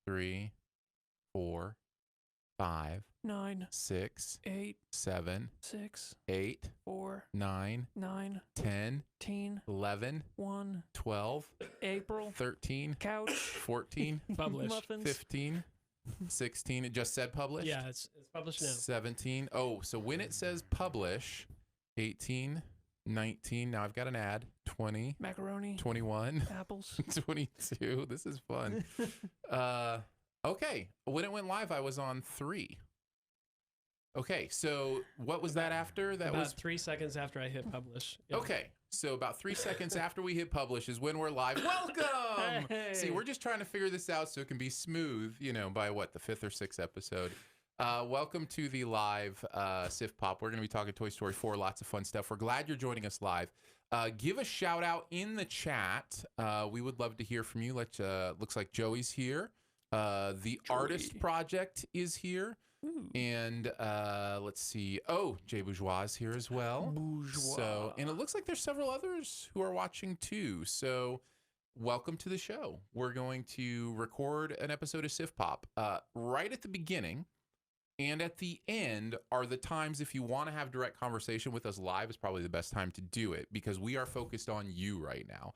3, 4, 5, 9, 6, 8, 7, 6, 8, 4, 9, 9, 10, 10, 11, 1, 12, April, 13, couch, 14, Published. muffins. 15, 16. It just said published? Yeah, it's published now. 17. Oh, so when it says publish, 18, 19. Now I've got an ad. 20, Macaroni, 21, apples. 22. This is fun. Okay. When it went live, I was on 3. Okay. So what was that after? That About was 3 seconds after I hit publish. Yeah. okay. So about 3 seconds after we hit publish is when we're live. Welcome. Hey. See, we're just trying to figure this out so it can be smooth, by what, the 5th or 6th episode. Welcome to the live SiftPop. We're going to be talking Toy Story 4, lots of fun stuff. We're glad you're joining us live. Give a shout out in the chat. We would love to hear from you. Looks like Joey's here. The Artist Project is here. Ooh. And let's see. Oh, Jay Bourgeois is here as well. Bourgeois. So, and it looks like there's several others who are watching too. So, welcome to the show. We're going to record an episode of SiftPop. Right at the beginning and at the end are the times if you want to have direct conversation with us live is probably the best time to do it because we are focused on you right now.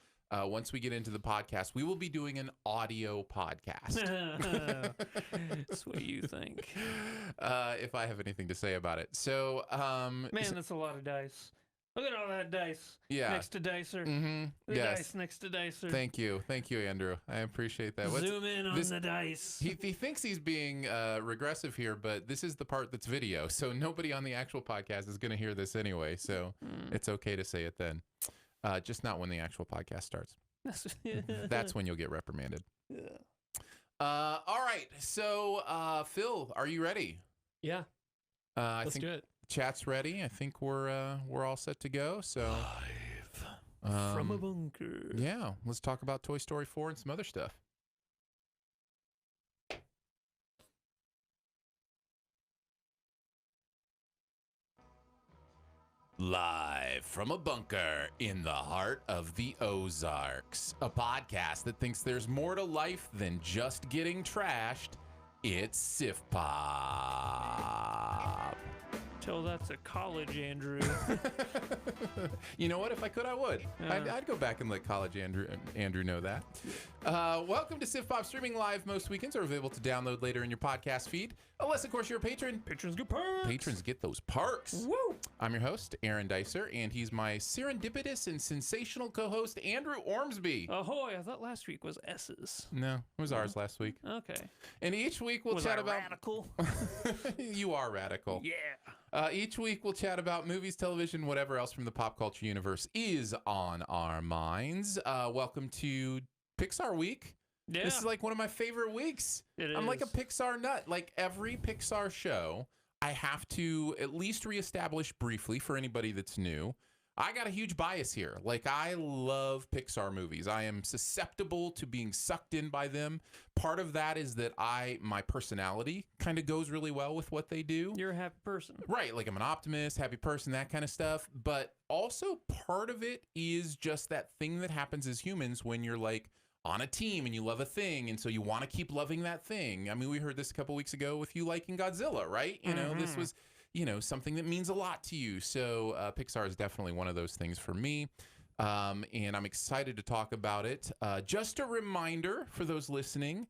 Once we get into the podcast, we will be doing an audio podcast. That's what you think. If I have anything to say about it. So, Man, that's a lot of dice. Look at all that dice yeah. next to Dicer. Mm-hmm. The Yes. dice next to Dicer. Thank you, Andrew. I appreciate that. Zoom in on this- the dice. He thinks he's being regressive here, but this is the part that's video, so nobody on the actual podcast is going to hear this anyway. So it's okay to say it then, just not when the actual podcast starts. That's when you'll get reprimanded. Yeah. All right, so Phil, are you ready? Yeah, I let's think do it. chat's ready. I think we're all set to go. So Live from a bunker. yeah, let's talk about Toy Story 4 and some other stuff. Live from a bunker in the heart of the Ozarks, a podcast that thinks there's more to life than just getting trashed. It's SiftPop. Tell that to college, Andrew. You know what? If I could, I would. Yeah. I'd go back and let college Andrew know that. Welcome to SiftPop, streaming live most weekends, or available to download later in your podcast feed. Unless, of course, you're a patron. Patrons get perks. Patrons get those perks. Woo! I'm your host, Aaron Dicer, and he's my serendipitous and sensational co-host, Andrew Ormsby. Ahoy! I thought last week was S's. No, it was ours last week. Okay. And each week we'll was chat I about... radical? You are radical. Yeah. Each week we'll chat about movies, television, whatever else from the pop culture universe is on our minds. Welcome to Pixar Week. Yeah. This is like one of my favorite weeks. I'm like a Pixar nut. Like every Pixar show, I have to at least reestablish briefly for anybody that's new. I got a huge bias here. Like I love Pixar movies. I am susceptible to being sucked in by them. Part of that is that my personality kind of goes really well with what they do. You're a happy person. Right, like I'm an optimist, happy person, that kind of stuff. But also part of it is just that thing that happens as humans when you're like on a team and you love a thing, and so you want to keep loving that thing. I mean, we heard this a couple weeks ago with you liking Godzilla, right? You know, this was, something that means a lot to you. So Pixar is definitely one of those things for me. And I'm excited to talk about it. Just a reminder for those listening,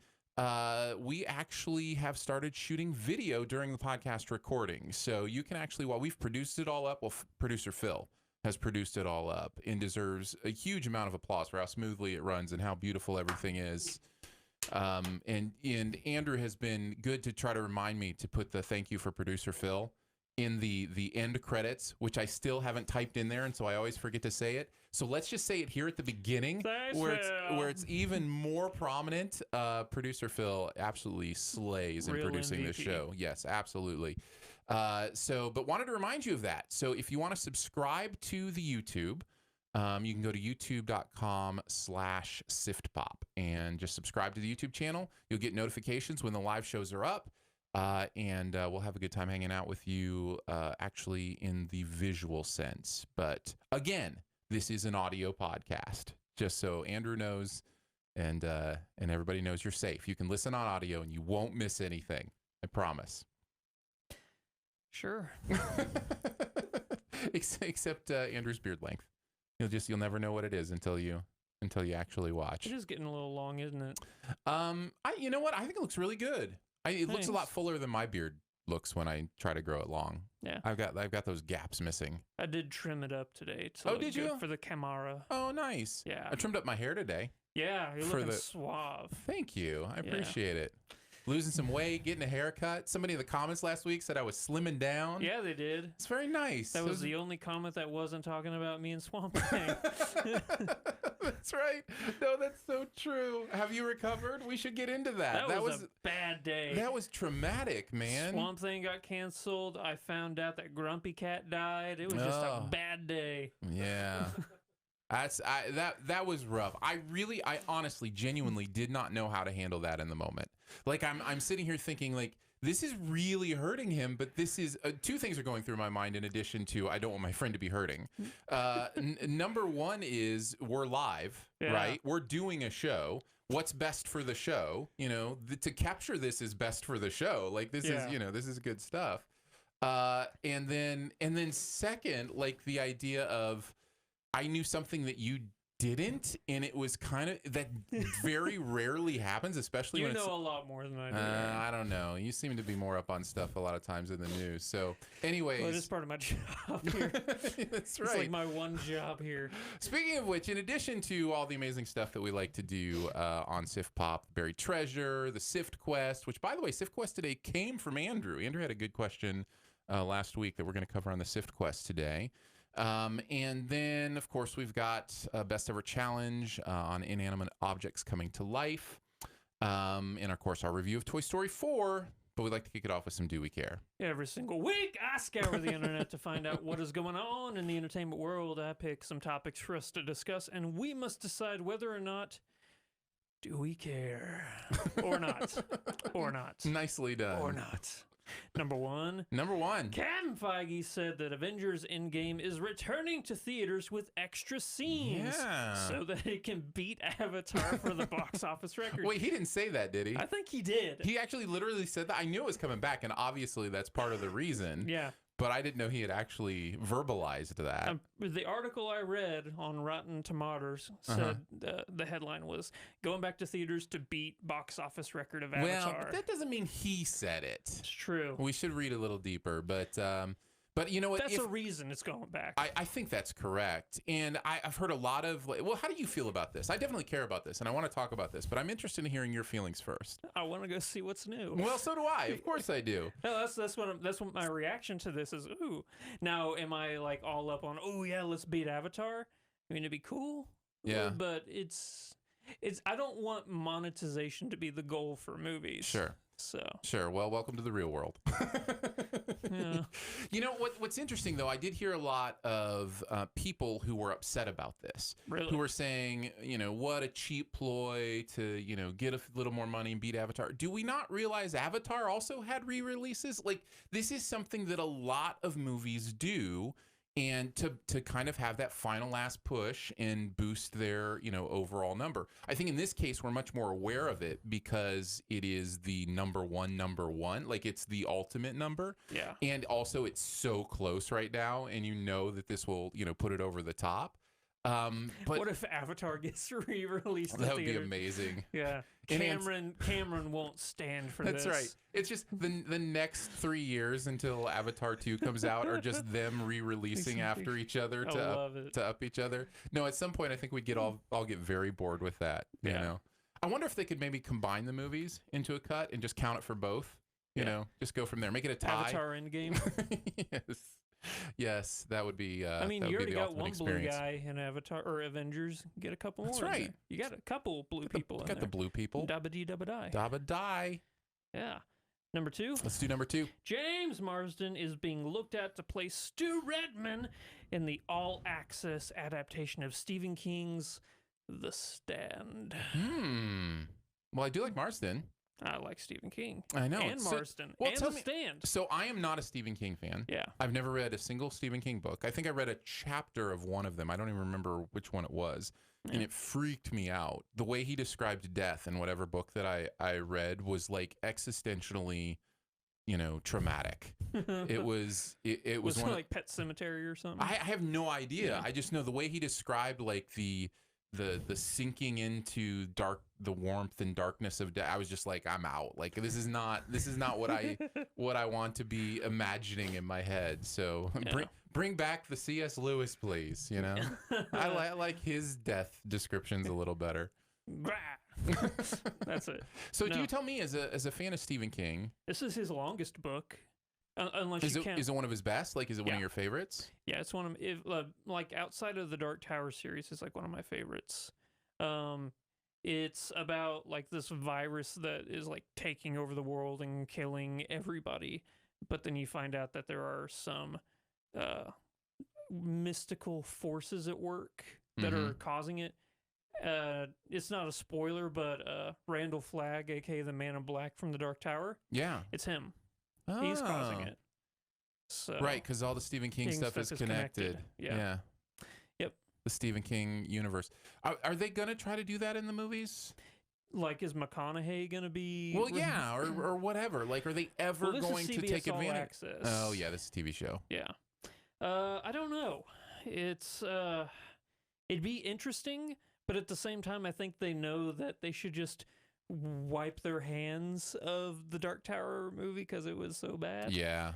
we actually have started shooting video during the podcast recording. So you can actually, while we've produced it all up, producer Phil has produced it all up and deserves a huge amount of applause for how smoothly it runs and how beautiful everything is. And Andrew has been good to try to remind me to put the thank you for producer Phil in the end credits, which I still haven't typed in there, and so I always forget to say it. So let's just say it here at the beginning, Thanks, where Phil. it's even more prominent. Producer Phil absolutely slays in Real producing this MVP. show. Yes, absolutely. But wanted to remind you of that. So if you want to subscribe to the YouTube, you can go to youtube.com/SiftPop and just subscribe to the YouTube channel. You'll get notifications when the live shows are up. And we'll have a good time hanging out with you actually in the visual sense. But again, this is an audio podcast, just so Andrew knows and everybody knows you're safe. You can listen on audio and you won't miss anything. I promise. Sure. Except Andrew's beard length. You'll never know what it is until you actually watch. It is getting a little long, isn't it? You know what? I think it looks really good. It looks a lot fuller than my beard looks when I try to grow it long. Yeah. I've got those gaps missing. I did trim it up today to look did good you? for the camera. Oh, nice. Yeah. I trimmed up my hair today. Yeah, you're For looking the- suave. Thank you. I appreciate it. Losing some weight, getting a haircut. Somebody in the comments last week said I was slimming down. Yeah, they did. It's very nice. That was the only comment that wasn't talking about me and Swamp Thing. That's right. No, that's so true. Have you recovered? We should get into that. That was a bad day. That was traumatic, man. Swamp Thing got canceled. I found out that Grumpy Cat died. It was just a bad day. Yeah. That was rough. I honestly, genuinely did not know how to handle that in the moment. Like I'm sitting here thinking like this is really hurting him, but this is two things are going through my mind in addition to I don't want my friend to be hurting. Number one is we're live, right? We're doing a show. What's best for the show? To capture this is best for the show. Like this is this is good stuff. And then second, like the idea of I knew something that you didn't, and it was kind of that very rarely happens, especially when it's a lot more than I do. I don't know. You seem to be more up on stuff a lot of times in the news. So, anyways, well, it is part of my job here. That's right. It's like my one job here. Speaking of which, in addition to all the amazing stuff that we like to do on SiftPop, Buried Treasure, the Sift Quest, which by the way, Sift Quest today came from Andrew. Andrew had a good question last week that we're going to cover on the Sift Quest today. And then, of course, we've got Best Ever Challenge on inanimate objects coming to life. And, of course, our review of Toy Story 4. But we'd like to kick it off with some Do We Care? Every single week, I scour the internet to find out what is going on in the entertainment world. I pick some topics for us to discuss, and we must decide whether or not do we care or not. Or not. Nicely done. Or not. Number one. Kevin Feige said that Avengers Endgame is returning to theaters with extra scenes so that it can beat Avatar for the box office record. Wait, he didn't say that, did he? I think he did. He actually literally said that. I knew it was coming back, and obviously that's part of the reason. Yeah. But I didn't know he had actually verbalized that. The article I read on Rotten Tomatoes said the headline was going back to theaters to beat box office record of Avatar. Well, but that doesn't mean he said it. It's true. We should read a little deeper, but you know what? That's a reason it's going back. I think that's correct. And I've heard a lot of, well, how do you feel about this? I definitely care about this, and I want to talk about this, but I'm interested in hearing your feelings first. I want to go see what's new. Well, so do I. Of course I do. No, that's what my reaction to this is. Ooh, now am I like all up on? Oh yeah, let's beat Avatar. I mean, it'd be cool. Yeah, but it's. I don't want monetization to be the goal for movies. Sure. Well, welcome to the real world. Yeah. You know what's interesting though? I did hear a lot of people who were upset about this. Really? Who were saying, what a cheap ploy to, get a little more money and beat Avatar. Do we not realize Avatar also had re-releases? Like this is something that a lot of movies do. And to kind of have that final last push and boost their, overall number. I think in this case, we're much more aware of it because it is the number one. Like it's the ultimate number. Yeah. And also it's so close right now. And that this will, put it over the top. But what if Avatar gets re-released? That would be amazing. Yeah. Cameron won't stand for this. That's right. It's just the next 3 years until Avatar 2 comes out are just them re-releasing after each other to up each other. No, at some point I think we'd all get very bored with that. You know. I wonder if they could maybe combine the movies into a cut and just count it for both. You know, just go from there. Make it a tie. Avatar Endgame. Yes, that would be. I mean, you already got one experience. blue guy in Avatar or Avengers. Get a couple more. That's right. You got a couple blue people. You got the blue people. Dabba dee dabba die. Dabba die. Yeah. Number two. Let's do number two. James Marsden is being looked at to play Stu Redman in the all-access adaptation of Stephen King's The Stand. Well, I do like Marsden. I like Stephen King. I know. And Marsden. Well, and The Stand. So I am not a Stephen King fan. Yeah. I've never read a single Stephen King book. I think I read a chapter of one of them. I don't even remember which one it was. and it freaked me out. The way he described death in whatever book that I read was like existentially, traumatic. It was Was one it like Pet Cemetery or something? I have no idea. Yeah. I just know the way he described like the sinking into the warmth and darkness of death. I was just like, I'm out. Like this is not what I want to be imagining in my head. So bring back the C.S. Lewis, please. I like his death descriptions a little better. That's it. So No. do you tell me, as a fan of Stephen King, This is his longest book, unless is you it count. is it one of his best? Like, is it one of Yeah. your favorites? Yeah, it's one of like outside of the Dark Tower series, it's like one of my favorites. It's about like this virus that is like taking over the world and killing everybody, but then you find out that there are some mystical forces at work that are causing it. It's not a spoiler, but Randall Flagg, aka the Man in Black from the Dark Tower, Yeah. it's him. He's causing Oh. it. So Right, because all the Stephen King stuff is connected. Yeah. Yep. The Stephen King universe. Are they going to try to do that in the movies? Like, is McConaughey gonna be? Well, yeah, or whatever. Like, are they ever Well, this is going to CBS take All advantage? Access. Oh, yeah, this is a TV show. Yeah. I don't know. It's it'd be interesting, but at the same time, I think they know that they should just wipe their hands of the Dark Tower movie because it was so bad. Yeah.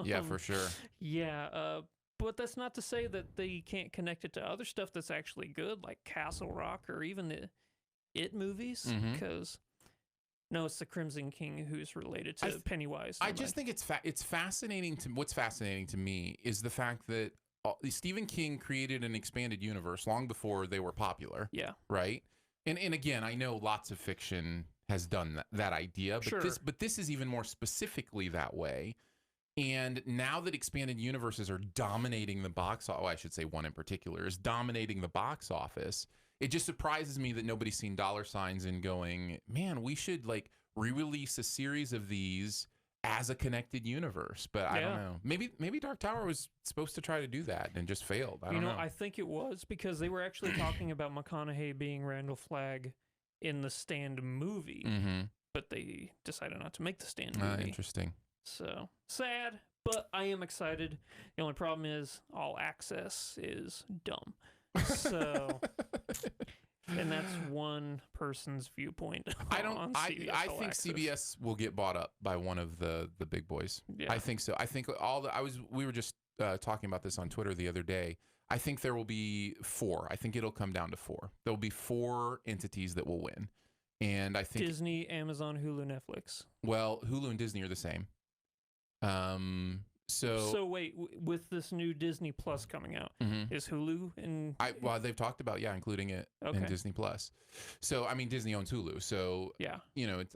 Yeah, for sure. Yeah, but that's not to say that they can't connect it to other stuff that's actually good, like Castle Rock or even the It movies. Mhm. Because no, it's the Crimson King who's related to Pennywise. I just think it's fascinating what's fascinating to me is the fact that Stephen King created an expanded universe long before they were popular. Yeah. Right. And again, I know lots of fiction has done that idea, but Sure. this is even more specifically that way. And now that expanded universes are dominating the box, I should say one in particular is dominating the box office. It just surprises me that nobody's seen dollar signs and going, man, we should like re-release a series of these as a connected universe. But I don't know. Maybe Dark Tower was supposed to try to do that and just failed. I don't know. I think it was because they were actually talking about McConaughey being Randall Flagg in the Stand movie, but they decided not to make the Stand movie. Interesting. So sad, but I am excited. The only problem is All Access is dumb. So, and that's one person's viewpoint. I All think Access. CBS will get bought up by one of the big boys. Yeah. I think so. I think we were just talking about this on Twitter the other day. I think there will be 4. I think it'll come down to 4. There'll be 4 entities that will win. And I think Disney, Amazon, Hulu, Netflix. well, Hulu and Disney are the same. So wait, with this new Disney Plus coming out, is Hulu and they've talked about including it in Okay. Disney Plus. So I mean, Disney owns Hulu, so yeah,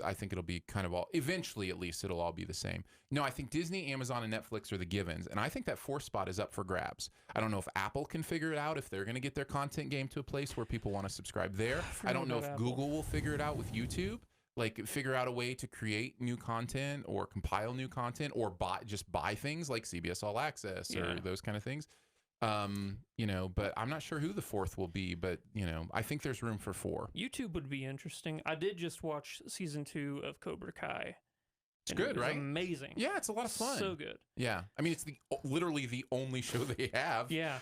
I think it'll be kind of all eventually, at least it'll all be the same. No, I think Disney, Amazon, and Netflix are the givens, and I think that 4th spot is up for grabs. I don't know if Apple can figure it out, if they're going to get their content game to a place where people want to subscribe there. I don't know if Apple. Google will figure it out with YouTube. Like figure out a way to create new content or compile new content or buy things like CBS All Access or those kind of things. But I'm not sure who the 4th will be, but I think there's room for 4. YouTube would be interesting. I did just watch season 2 of Cobra Kai. It's and good, it was right? Amazing. Yeah, it's a lot of fun. So good. Yeah, I mean, it's literally the only show they have. Yeah.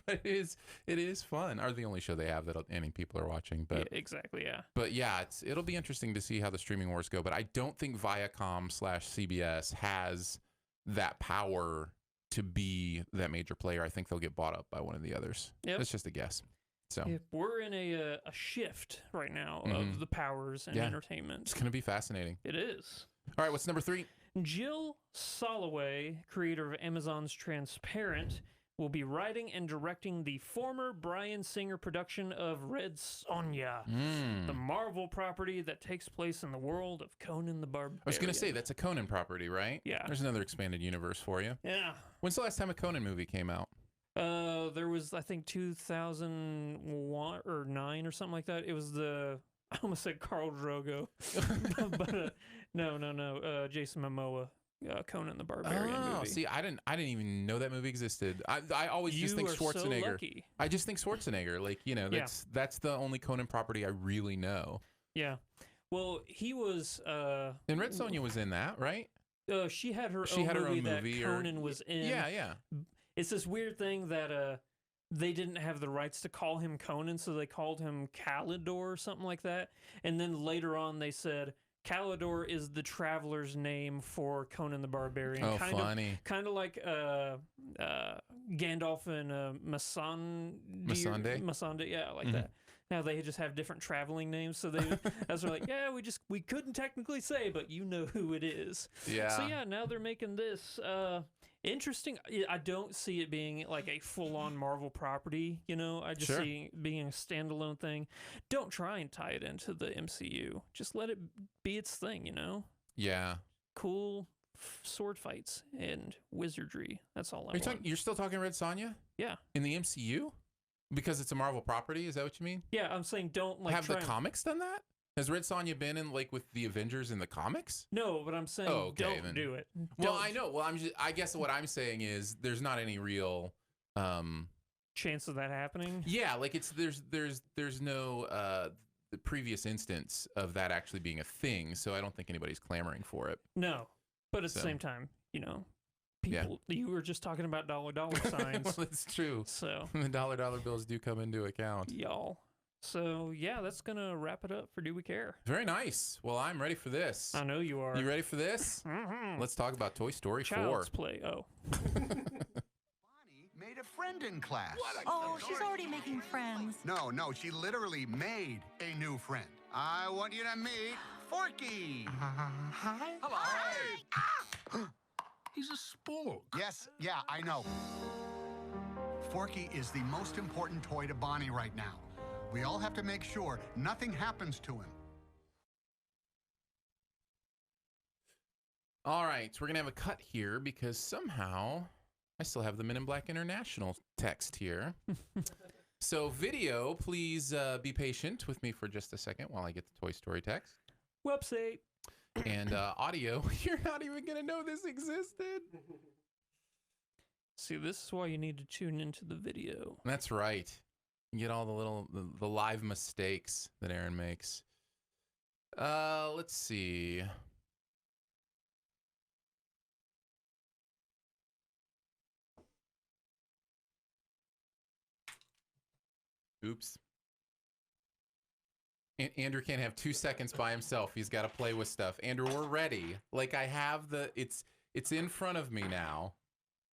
But it is fun. Or the only show they have that any people are watching. But Yeah, exactly. Yeah. But yeah, it'll be interesting to see how the streaming wars go. But I don't think Viacom/CBS has that power to be that major player. I think they'll get bought up by one of the others. Yep. That's just a guess. So Yep. We're in a shift right now of the powers and entertainment. it's going to be fascinating. It is. All right, what's number 3? Jill Soloway, creator of Amazon's Transparent, will be writing and directing the former Bryan Singer production of Red Sonja, the Marvel property that takes place in the world of Conan the Barbarian. I was going to say, that's a Conan property, right? Yeah. There's another expanded universe for you. Yeah. When's the last time a Conan movie came out? There was, I think, 2001 or 9 or something like that. It was I almost said Carl Drogo, but no. Jason Momoa Conan the Barbarian Oh, movie. see, I didn't even know that movie existed. I always just You think are so Schwarzenegger. lucky. I just think Schwarzenegger. Like, Yeah. that's the only Conan property I really know. Yeah. Well, he was. And Red Sonja was in that, right? She had her She own had her movie own movie, that or- Conan was in. Yeah. It's this weird thing that they didn't have the rights to call him Conan, so they called him Calidor or something like that. And then later on, they said Calidor is the traveler's name for Conan the Barbarian. Oh, funny. Kind of like Gandalf and Missandei. Missandei, yeah, like that. Now they just have different traveling names, so they that's like, yeah, we couldn't technically say, but you know who it is. Yeah. So yeah, now they're making this interesting. I don't see it being like a full-on Marvel property. I just Sure. see it being a standalone thing. Don't try and tie it into the MCU. Just let it be its thing. Yeah. Cool sword fights and wizardry. That's all I want. You're still talking Red Sonja? Yeah. In the MCU? Because it's a Marvel property? Is that what you mean? Yeah, I'm saying don't Have the try and- comics done that? Has Red Sonja been in with the Avengers in the comics? No, but I'm saying Oh, okay, don't then. do it. Well, Don't- I know. Well, I guess what I'm saying is there's not any real chance of that happening. yeah, like there's no the previous instance of that actually being a thing, so I don't think anybody's clamoring for it. No, but at the So. same time, Yeah. people. You were just talking about dollar signs, Well, it's true. so The dollar bills do come into account. y'all. So yeah, that's gonna wrap it up for Do We Care? Very nice. Well, I'm ready for this. I know you are. You ready for this? Mhm. Let's talk about Toy Story 4. Child's Play. Oh, Bonnie made a friend in class. Oh, she's already making friends. No, she literally made a new friend. I want you to meet Forky. Hi. Hello. Hey. He's a spork. Yes, yeah, I know. Forky is the most important toy to Bonnie right now. We all have to make sure nothing happens to him. All right, we're going to have a cut here because somehow I still have the Men in Black International text here. So video, please be patient with me for just a second while I get the Toy Story text. website. And audio, you're not even going to know this existed. See, this is why you need to tune into the video. That's right. You get all the live mistakes that Aaron makes. Let's see. Oops. Andrew can't have 2 seconds by himself. He's got to play with stuff. Andrew, we're ready. Like I have it's in front of me now.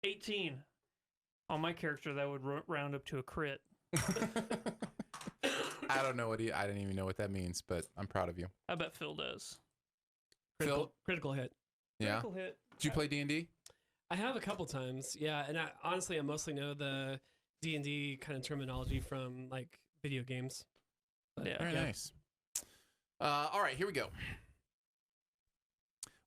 18. On my character, that would round up to a crit. I don't know I didn't even know what that means, but I'm proud of you. I bet Phil does. Phil, Critical hit. yeah. Critical hit. Did you play D&D? I have a couple times, yeah, and honestly, I mostly know the D&D kind of terminology from like video games. But, Yeah. Very nice. All right, here we go.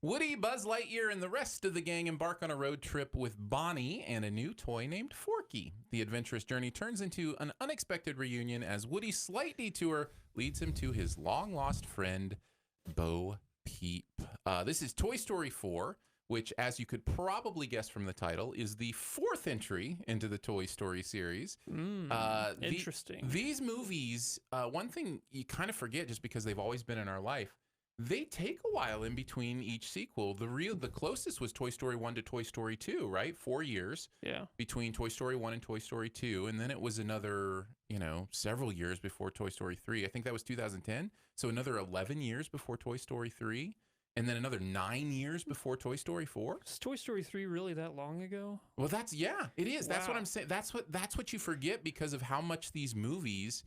Woody, Buzz Lightyear, and the rest of the gang embark on a road trip with Bonnie and a new toy named Forky. The adventurous journey turns into an unexpected reunion as Woody's slight detour leads him to his long-lost friend, Bo Peep. This is Toy Story 4, which, as you could probably guess from the title, is the fourth entry into the Toy Story series. Interesting. These movies, one thing you kind of forget just because they've always been in our life, they take a while in between each sequel. The closest was Toy Story 1 to Toy Story 2, right? 4 years Yeah. between Toy Story 1 and Toy Story 2. And then it was another, several years before Toy Story 3. I think that was 2010. So another 11 years before Toy Story 3. And then another 9 years before Toy Story 4. Is Toy Story 3 really that long ago? Well, it is. That's what Wow. I'm saying. That's what you forget because of how much these movies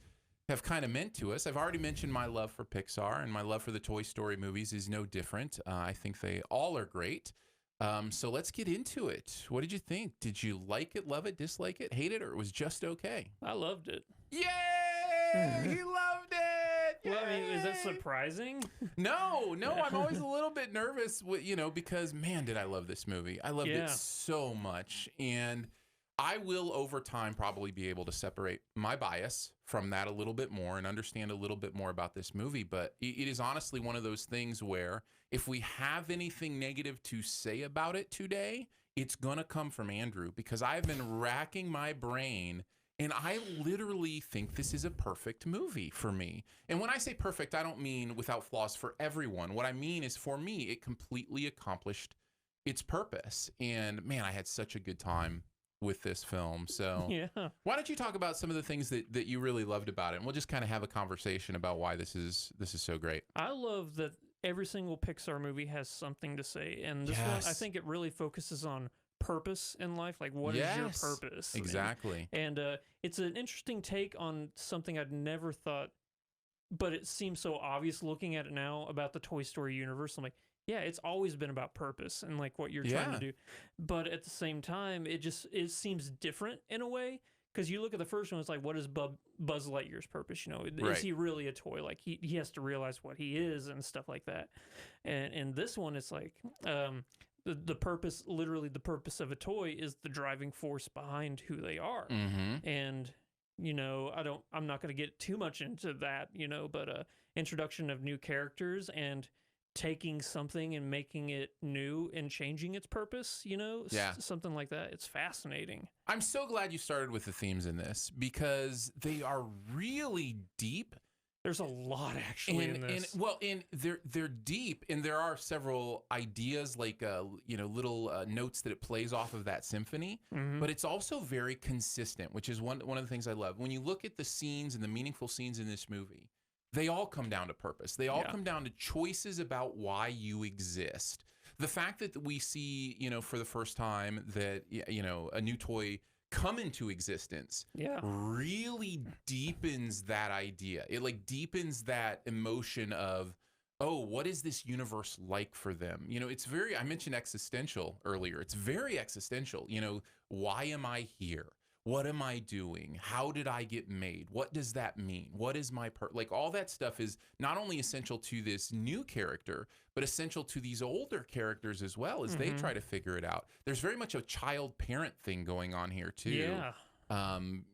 have kind of meant to us. I've already mentioned my love for Pixar, and my love for the Toy Story movies is no different. I think they all are great. So let's get into it. What did you think? Did you like it, love it, dislike it, hate it, or it was just okay? I loved it. Yay! He loved it! Well, I mean, is that Yay! surprising? No, I'm always a little bit nervous, because man, did I love this movie. I loved Yeah. it so much. And I will over time probably be able to separate my bias from that a little bit more and understand a little bit more about this movie. But it is honestly one of those things where if we have anything negative to say about it today, it's going to come from Andrew, because I've been racking my brain and I literally think this is a perfect movie for me. And when I say perfect, I don't mean without flaws for everyone. What I mean is, for me, it completely accomplished its purpose. And man, I had such a good time with this film. So Yeah. why don't you talk about some of the things that you really loved about it? And we'll just kind of have a conversation about why this is so great. I love that every single Pixar movie has something to say. And this one, I Yes. think it really focuses on purpose in life. Like, what is your Yes, purpose? Exactly. And it's an interesting take on something I'd never thought, but it seems so obvious looking at it now, about the Toy Story universe. I'm like, yeah, it's always been about purpose and like what you're trying to do. But at the same time, it seems different in a way. Because you look at the first one, it's like, what is Buzz Lightyear's purpose? You know, is he really a toy? Like, he has to realize what he is and stuff like that. And this one, it's like, the purpose, literally the purpose of a toy is the driving force behind who they are. Mm-hmm. And, you know, I'm not going to get too much into that, you know, but introduction of new characters and taking something and making it new and changing its purpose, you know, something like that. It's fascinating. I'm so glad you started with the themes in this, because they are really deep. There's a lot actually in this. And they're deep, and there are several ideas, like little notes that it plays off of that symphony. Mhm. But it's also very consistent, which is one of the things I love. When you look at the scenes and the meaningful scenes in this movie, they all come down to purpose. They all come down to choices about why you exist. The fact that we see, you know, for the first time that, you know, a new toy come into existence really deepens that idea. It like deepens that emotion of, oh, what is this universe like for them? You know, it's very, I mentioned existential earlier. It's very existential. You know, why am I here? What am I doing? How did I get made? What does that mean? What is my like all that stuff is not only essential to this new character, but essential to these older characters as well, as they try to figure it out. There's very much a child-parent thing going on here too. Yeah.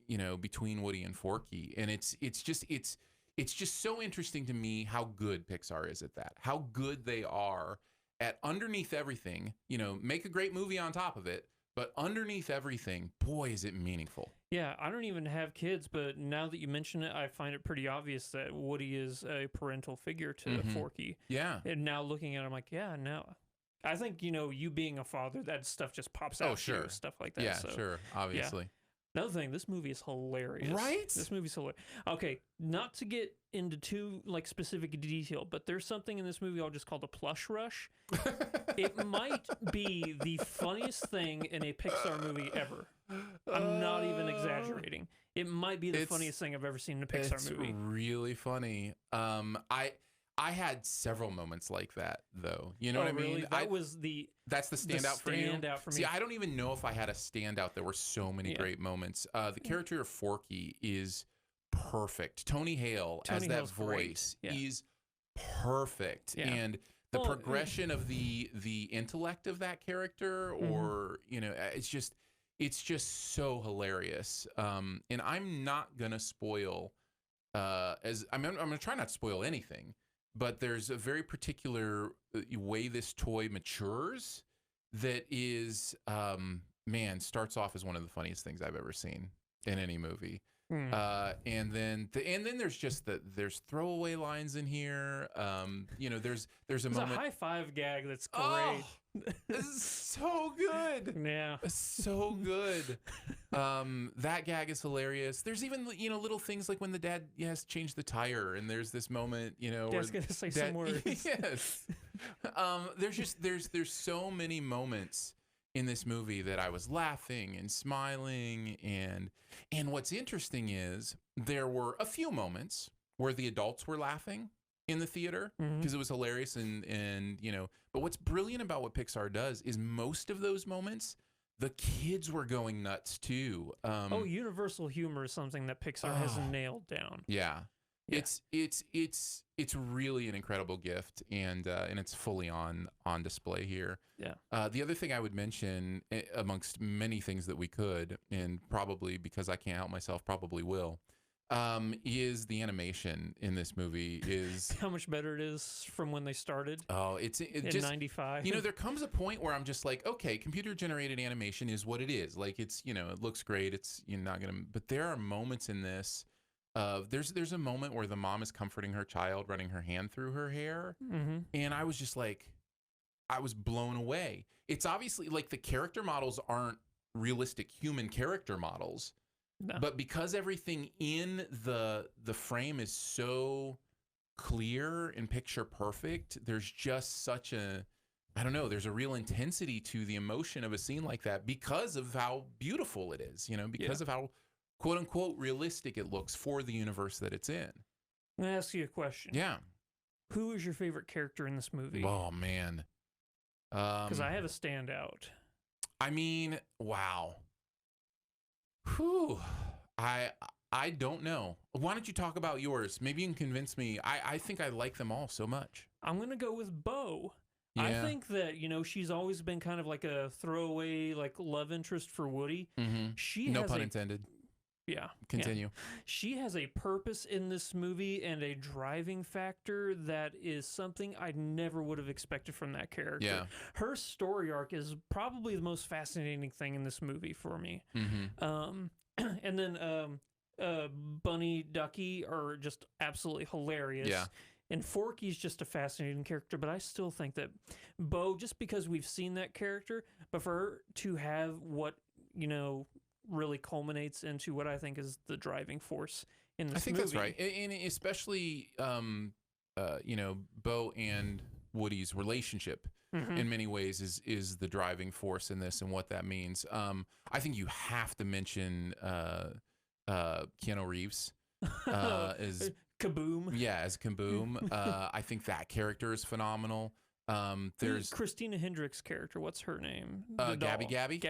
You know, between Woody and Forky, and it's just so interesting to me how good Pixar is at that. How good they are at, underneath everything, you know, make a great movie on top of it. But underneath everything, boy, is it meaningful. Yeah, I don't even have kids, but now that you mention it, I find it pretty obvious that Woody is a parental figure to Forky. Yeah. And now looking at it, I'm like, yeah, no. I think, you know, you being a father, that stuff just pops out to you, stuff like that. Yeah, so, sure, obviously. Yeah. Another thing, this movie is hilarious. Right? This movie's hilarious. Okay, not to get into too like specific detail, but there's something in this movie I'll just call the plush rush. It might be the funniest thing in a Pixar movie ever. I'm not even exaggerating. It might be the funniest thing I've ever seen in a Pixar movie. It's really funny. I had several moments like that, though. You know what I mean? Really? That's the standout for you? Standout for me. See, I don't even know if I had a standout. There were so many great moments. The character of Forky is perfect. Tony Hale as that voice is perfect. Yeah. And the progression of the intellect of that character, or, you know, it's just so hilarious. And I'm not gonna spoil I'm gonna try not to spoil anything, but there's a very particular way this toy matures that is, starts off as one of the funniest things I've ever seen in any movie. And then there's just there's throwaway lines in here. You know, there's a moment. A high five gag that's great. Oh, this is so good. Yeah, so good. That gag is hilarious. There's even, you know, little things like when the dad has to change the tire, and there's this moment, you know, Dad's gonna say some words. Yes. There's so many moments in this movie that I was laughing and smiling, and what's interesting is there were a few moments where the adults were laughing in the theater because it was hilarious, and you know, but what's brilliant about what Pixar does is most of those moments the kids were going nuts too. Universal humor is something that Pixar has nailed down. Yeah. Yeah. It's really an incredible gift, and it's fully on display here. Yeah. The other thing I would mention, amongst many things that we could, and probably because I can't help myself, probably will, is the animation in this movie is How much better it is from when they started it in just, '95. there comes a point where I'm just like, okay, computer generated animation is what it is. Like it's, it looks great. It's, you're not gonna, but there are moments in this. There's a moment where the mom is comforting her child, running her hand through her hair, and I was just like, I was blown away. It's obviously like the character models aren't realistic human character models, No. but because everything in the frame is so clear and picture perfect, there's just such a, I don't know, there's a real intensity to the emotion of a scene like that because of how beautiful it is, because of how quote unquote realistic it looks for the universe that it's in. I'm gonna ask you a question. Yeah. Who is your favorite character in this movie? Oh man. Because I have a standout. I mean, wow. Whew. I don't know. Why don't you talk about yours? Maybe you can convince me. I think I like them all so much. I'm gonna go with Bo. Yeah. I think that she's always been kind of like a throwaway like love interest for Woody. She No has pun a, intended. Yeah. Continue. Yeah. She has a purpose in this movie and a driving factor that is something I never would have expected from that character. Yeah. Her story arc is probably the most fascinating thing in this movie for me. And then Bunny, Ducky are just absolutely hilarious. Yeah. And Forky's just a fascinating character, but I still think that Bo, just because we've seen that character, but for her to have what, really culminates into what I think is the driving force in this movie. I think that's right. And especially, Bo and Woody's relationship in many ways is the driving force in this and what that means. I think you have to mention Keanu Reeves as Kaboom. Yeah, as Kaboom. I think that character is phenomenal. There's Christina Hendricks' character. What's her name? Gabby. Gabby.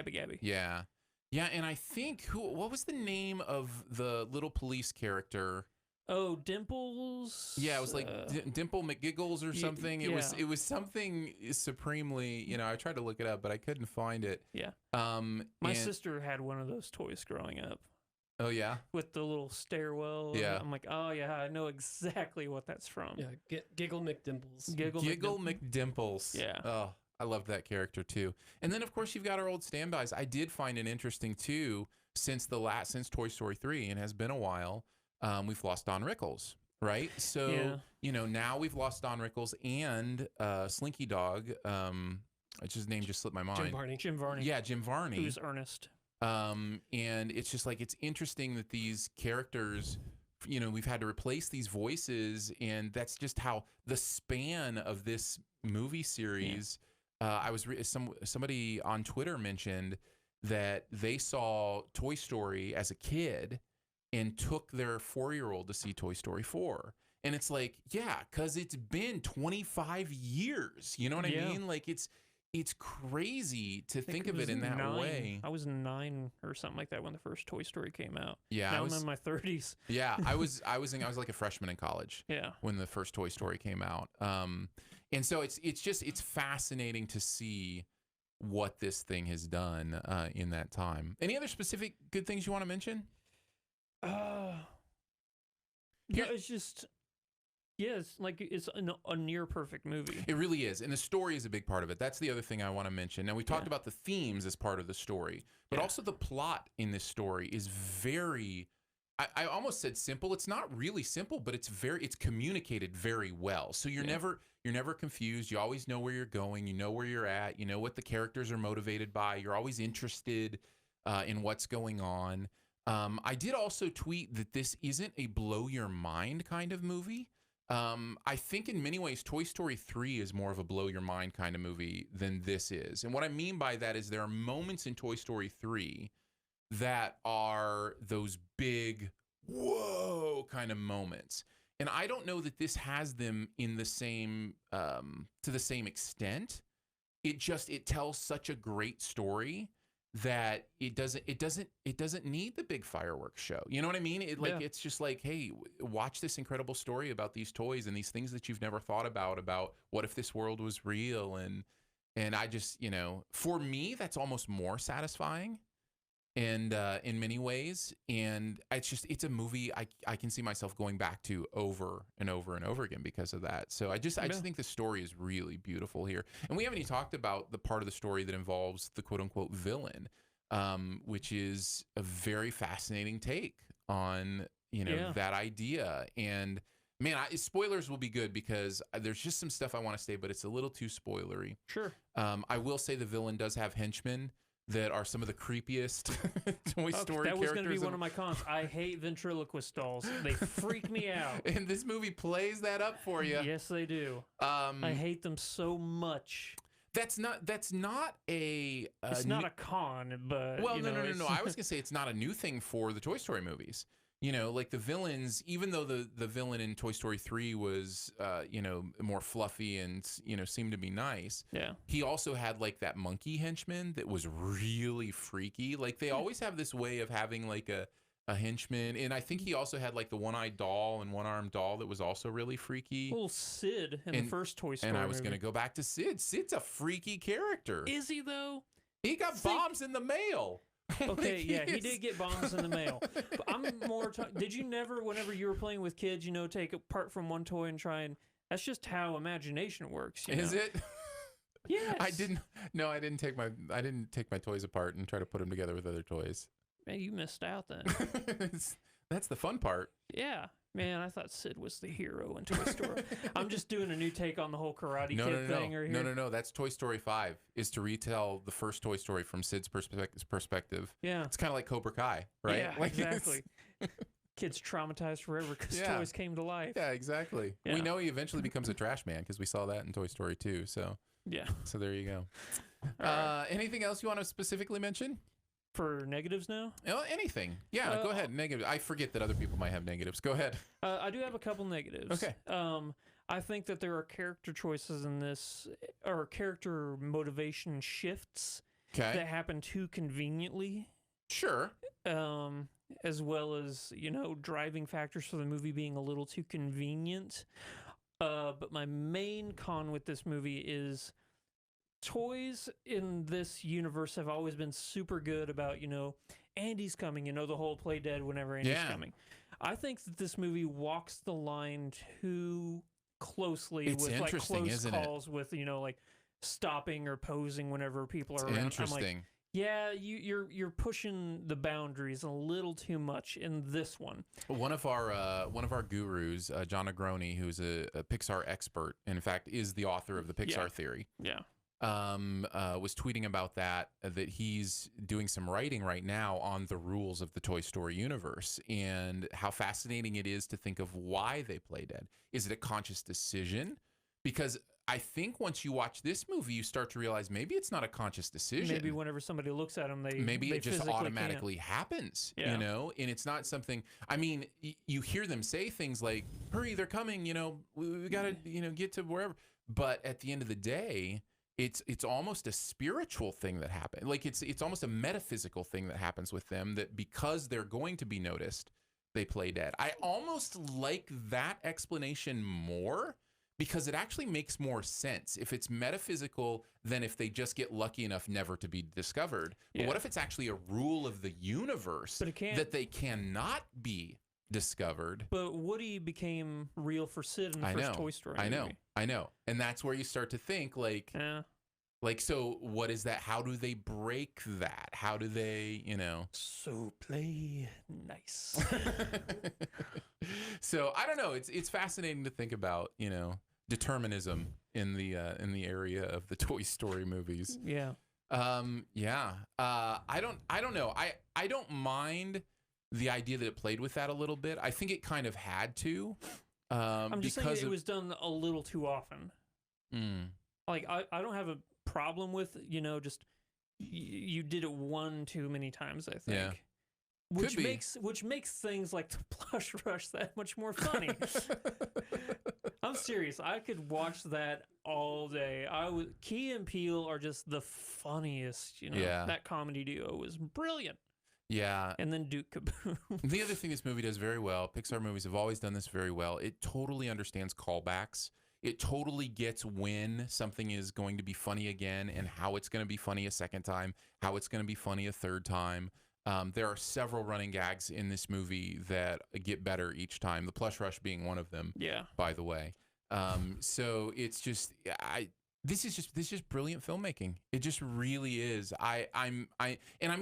Yeah. Yeah, and I think what was the name of the little police character? Oh, Dimples. Yeah, it was like Dimple McGiggles or something. It was something supremely, I tried to look it up, but I couldn't find it. Yeah. My sister had one of those toys growing up. Oh yeah. With the little stairwell. Yeah. I'm like, oh yeah, I know exactly what that's from. Yeah, Giggle McDimples. Giggle McDimples. Yeah. Oh, I loved that character too. And then of course you've got our old standbys. I did find it interesting too, since Toy Story 3, and has been a while, we've lost Don Rickles, right? So, now we've lost Don Rickles and Slinky Dog, his name just slipped my mind. Jim Varney. Yeah, Jim Varney. Who's Ernest. And it's just like, it's interesting that these characters, we've had to replace these voices, and that's just how the span of this movie series. Somebody on Twitter mentioned that they saw Toy Story as a kid and took their 4-year-old to see Toy Story 4. And it's like, yeah, because it's been 25 years. You know what I mean? Like, it's crazy to think of it in that way. I was 9 or something like that when the first Toy Story came out. Yeah, now I'm in my 30s. Yeah, I was like a freshman in college. Yeah, when the first Toy Story came out. And so it's fascinating to see what this thing has done in that time. Any other specific good things you want to mention? It's just. Yeah, it's a near perfect movie. It really is. And the story is a big part of it. That's the other thing I want to mention. Now, we talked about the themes as part of the story, but also the plot in this story is very, I almost said simple. It's not really simple, but it's communicated very well. So you're never confused. You always know where you're going. You know where you're at. You know what the characters are motivated by. You're always interested in what's going on. I did also tweet that this isn't a blow your mind kind of movie. I think in many ways, Toy Story 3 is more of a blow your mind kind of movie than this is. And what I mean by that is there are moments in Toy Story 3 that are those big, whoa kind of moments. And I don't know that this has them in the same, to the same extent. It tells such a great story. that it doesn't need the big fireworks show. You know what I mean? It's just like, hey, watch this incredible story about these toys and these things that you've never thought about what if this world was real, and I just, for me, that's almost more satisfying, and in many ways, and it's a movie I can see myself going back to over and over and over again because of that. So I just think the story is really beautiful here, and we haven't even talked about the part of the story that involves the quote unquote villain, which is a very fascinating take on that idea. And man, spoilers will be good because there's just some stuff I want to say, but it's a little too spoilery. Sure. I will say the villain does have henchmen that are some of the creepiest Toy Story characters. That was going to be one of my cons. I hate ventriloquist dolls. They freak me out. And this movie plays that up for you. Yes, they do. I hate them so much. That's not a. It's not a con, but well, no. I was gonna say it's not a new thing for the Toy Story movies. Like the villains, even though the villain in Toy Story 3 was, more fluffy and, seemed to be nice. Yeah. He also had like that monkey henchman that was really freaky. Like they always have this way of having like a henchman. And I think he also had like the one-eyed doll and one-armed doll that was also really freaky. Well, Sid in the first Toy Story And I was movie. going to go back to Sid. Sid's a freaky character. Is he though? He got bombs in the mail. Okay, yeah, he did get bombs in the mail. But I'm more. Did you never, whenever you were playing with kids, take apart from one toy and try and? That's just how imagination works. Is it? Yes. I didn't. No, I didn't take my toys apart and try to put them together with other toys. Man, you missed out then. That's the fun part. Yeah. Man, I thought Sid was the hero in Toy Story. I'm just doing a new take on the whole Karate Kid thing right here. No. That's Toy Story 5, is to retell the first Toy Story from Sid's perspective. Yeah. It's kind of like Cobra Kai, right? Yeah, exactly. Kids traumatized forever because toys came to life. Yeah, exactly. Yeah. We know he eventually becomes a trash man because we saw that in Toy Story 2. So yeah. So there you go. Right. Anything else you want to specifically mention? For negatives now? Anything. Yeah, go ahead. Negative. I forget that other people might have negatives. Go ahead. I do have a couple negatives. Okay. I think that there are character choices in this, or character motivation shifts that happen too conveniently. Sure. As well as, driving factors for the movie being a little too convenient. But my main con with this movie is toys in this universe have always been super good about, Andy's coming, the whole play dead whenever Andy's coming. I think that this movie walks the line too closely with like close calls with, like stopping or posing whenever people are around. Interesting. I'm like, yeah, you're pushing the boundaries a little too much in this one. One of our gurus, John Negroni, who's a Pixar expert, and in fact is the author of the Pixar theory. Yeah. Was tweeting about that he's doing some writing right now on the rules of the Toy Story universe and how fascinating it is to think of why they play dead. Is it a conscious decision? Because I think once you watch this movie, you start to realize maybe it's not a conscious decision. Maybe whenever somebody looks at them, maybe they it just automatically happens, and it's not something. I mean, you hear them say things like, "Hurry, they're coming!" We gotta, get to wherever. But at the end of the day, it's almost a spiritual thing that happens. Like it's almost a metaphysical thing that happens with them, that because they're going to be noticed, they play dead. I almost like that explanation more because it actually makes more sense if it's metaphysical than if they just get lucky enough never to be discovered. But what if it's actually a rule of the universe that they cannot be discovered? But Woody became real for Sid in the first Toy Story movie. I know. And that's where you start to think so what is that? How do they break that? How do they, So play nice. So I don't know. It's fascinating to think about, determinism in the area of the Toy Story movies. Yeah. I don't know. I don't mind the idea that it played with that a little bit. I think it kind of had to. I'm just saying it was done a little too often. Like I don't have a problem with, just you did it one too many times, I think. which be. makes things like the Plush Rush that much more funny. I'm serious. I could watch that all day. Key and Peele are just the funniest. Yeah. That comedy duo was brilliant. Yeah. And then Duke Kaboom. The other thing this movie does very well, Pixar movies have always done this very well. It totally understands callbacks. It totally gets when something is going to be funny again and how it's going to be funny a second time, how it's going to be funny a third time. There are several running gags in this movie that get better each time. The Plush Rush being one of them. Yeah. By the way, so it's just this is just brilliant filmmaking. It just really is. I'm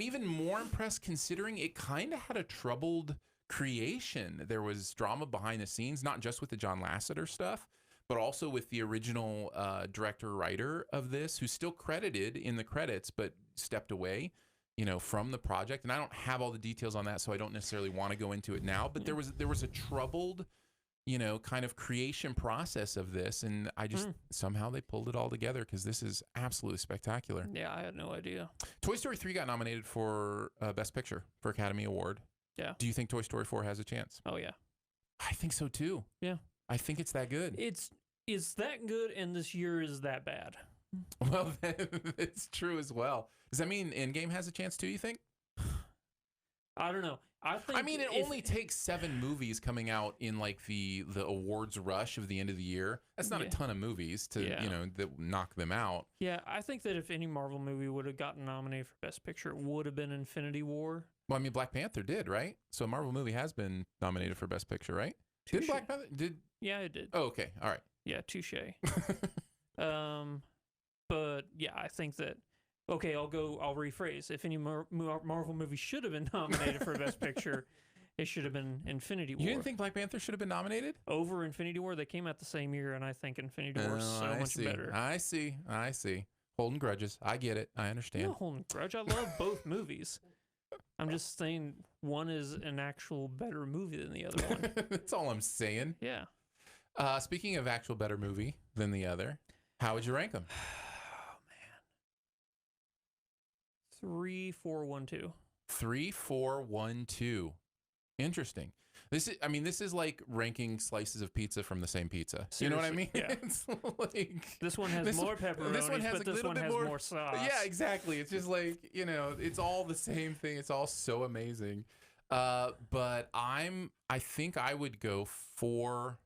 even more impressed considering it kind of had a troubled creation. There was drama behind the scenes, not just with the John Lasseter stuff, but also with the original director-writer of this, who's still credited in the credits, but stepped away, from the project. And I don't have all the details on that, so I don't necessarily want to go into it now. But there was a troubled, kind of creation process of this, and I just somehow they pulled it all together because this is absolutely spectacular. Yeah, I had no idea. Toy Story 3 got nominated for Best Picture for Academy Award. Yeah. Do you think Toy Story 4 has a chance? Oh yeah. I think so too. Yeah. I think it's that good. It's that good, and this year is that bad. Well, it's true as well. Does that mean Endgame has a chance too, you think? I don't know. I mean, it only takes 7 movies coming out in like the awards rush of the end of the year. That's not a ton of movies to, that knock them out. Yeah, I think that if any Marvel movie would have gotten nominated for Best Picture, it would have been Infinity War. Well, I mean, Black Panther did, right? So a Marvel movie has been nominated for Best Picture, right? Didn't Black Panther? Yeah, it did. Oh, okay. All right. Yeah, touche. But yeah, I think that. Okay, I'll rephrase. If any Marvel movie should have been nominated for Best Picture, it should have been Infinity War. You didn't think Black Panther should have been nominated? Over Infinity War? They came out the same year, and I think Infinity War is so much better. I see. Holding grudges. I get it. I understand. No holding grudge. I love both movies. I'm just saying one is an actual better movie than the other one. That's all I'm saying. Yeah. Speaking of actual better movie than the other, how would you rank them? 3, 4, 1, 2. 3, 4, 1, 2. Interesting. This is like ranking slices of pizza from the same pizza. Seriously, you know what I mean? Yeah. It's like This one has more pepperonis, this one has but this one has more sauce. Yeah, exactly. It's just like, it's all the same thing. It's all so amazing. But I think I would go 4.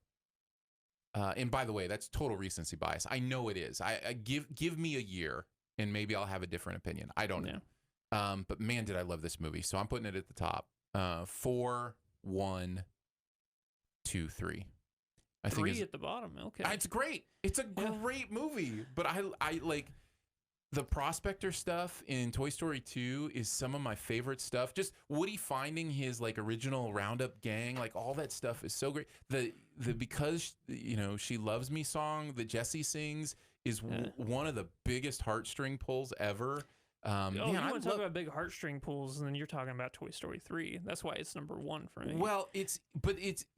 And by the way, that's total recency bias. I know it is. I give me a year and maybe I'll have a different opinion. I don't know. But man, did I love this movie. So I'm putting it at the top. 4, 1, 2, 3. I think 3 at the bottom. Okay. It's great. It's a great movie. But I like the Prospector stuff in Toy Story 2 is some of my favorite stuff. Just Woody finding his like original Roundup gang, like all that stuff is so great. The Because She Loves Me song that Jesse sings is one of the biggest heartstring pulls ever. You want to talk about big heartstring pulls, and then you're talking about Toy Story 3. That's why it's number 1 for me. Well, it's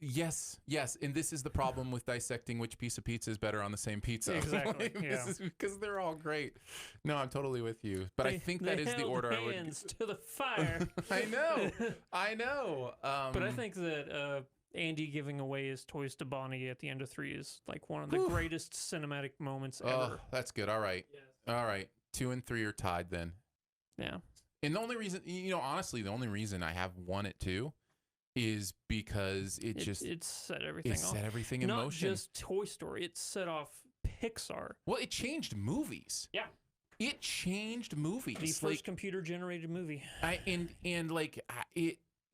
yes, and this is the problem with dissecting which piece of pizza is better on the same pizza. Exactly. This is because they're all great. No, I'm totally with you, but I think that is the order I would. Hands to the fire. I know. But I think that Andy giving away his toys to Bonnie at the end of 3 is like one of the greatest cinematic moments ever. Oh, that's good. All right. Yes. All right. 2 and 3 are tied then. Yeah. And the only reason, honestly, the only reason I have 1 at 2 is because it set everything off. set everything in motion. Not just Toy Story. It set off Pixar. Well, it changed movies. Yeah. It changed movies. The first computer-generated movie. In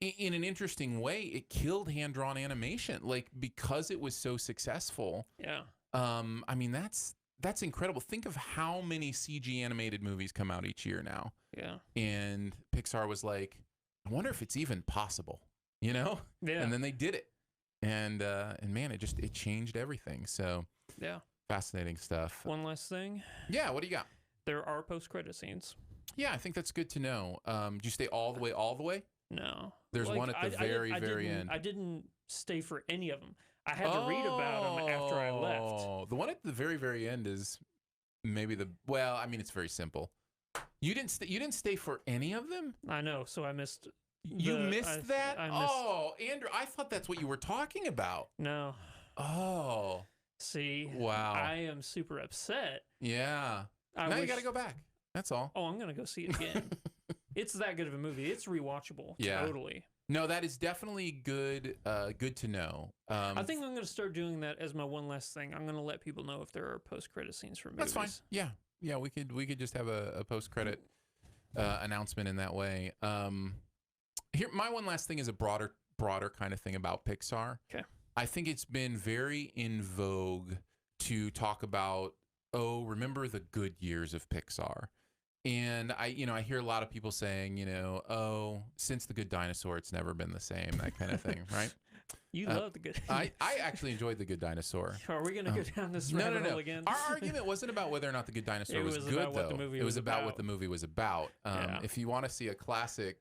an interesting way, it killed hand-drawn animation. Like, because it was so successful. Yeah. I mean, that's incredible. Think of how many CG animated movies come out each year now. Yeah. And Pixar was like, I wonder if it's even possible, Yeah. And then they did it. And man, it changed everything. So yeah. Fascinating stuff. One last thing. Yeah, what do you got? There are post-credit scenes. Yeah, I think that's good to know. Do you stay all the way? No. There's one at the very end. I didn't stay for any of them. I had to read about them after I left. The one at the very, very end is maybe it's very simple. You didn't stay for any of them? I know, so I missed You missed that? I missed, Oh, Andrew, I thought that's what you were talking about. no. Oh, See, wow. I am super upset. Yeah. I Now you wish- got to go back. That's all. Oh, I'm gonna go see it again. It's that good of a movie. It's rewatchable. Yeah. Totally. No, that is definitely good. Good to know. I think I'm gonna start doing that as my one last thing. I'm gonna let people know if there are post-credit scenes for movies. that's fine. Yeah, yeah. We could just have a post-credit announcement in that way. Here, my one last thing is a broader kind of thing about Pixar. Okay. I think it's been very in vogue to talk about, oh, remember the good years of Pixar. And I hear a lot of people saying, oh, since The Good Dinosaur, it's never been the same, that kind of thing, right? You love the good. I actually enjoyed The Good Dinosaur. Are we gonna go down this No, rabbit hole again? Our argument wasn't about whether or not The Good Dinosaur It was was good, about what though. the movie it was was about what about. the movie was about. Yeah. If you want to see a classic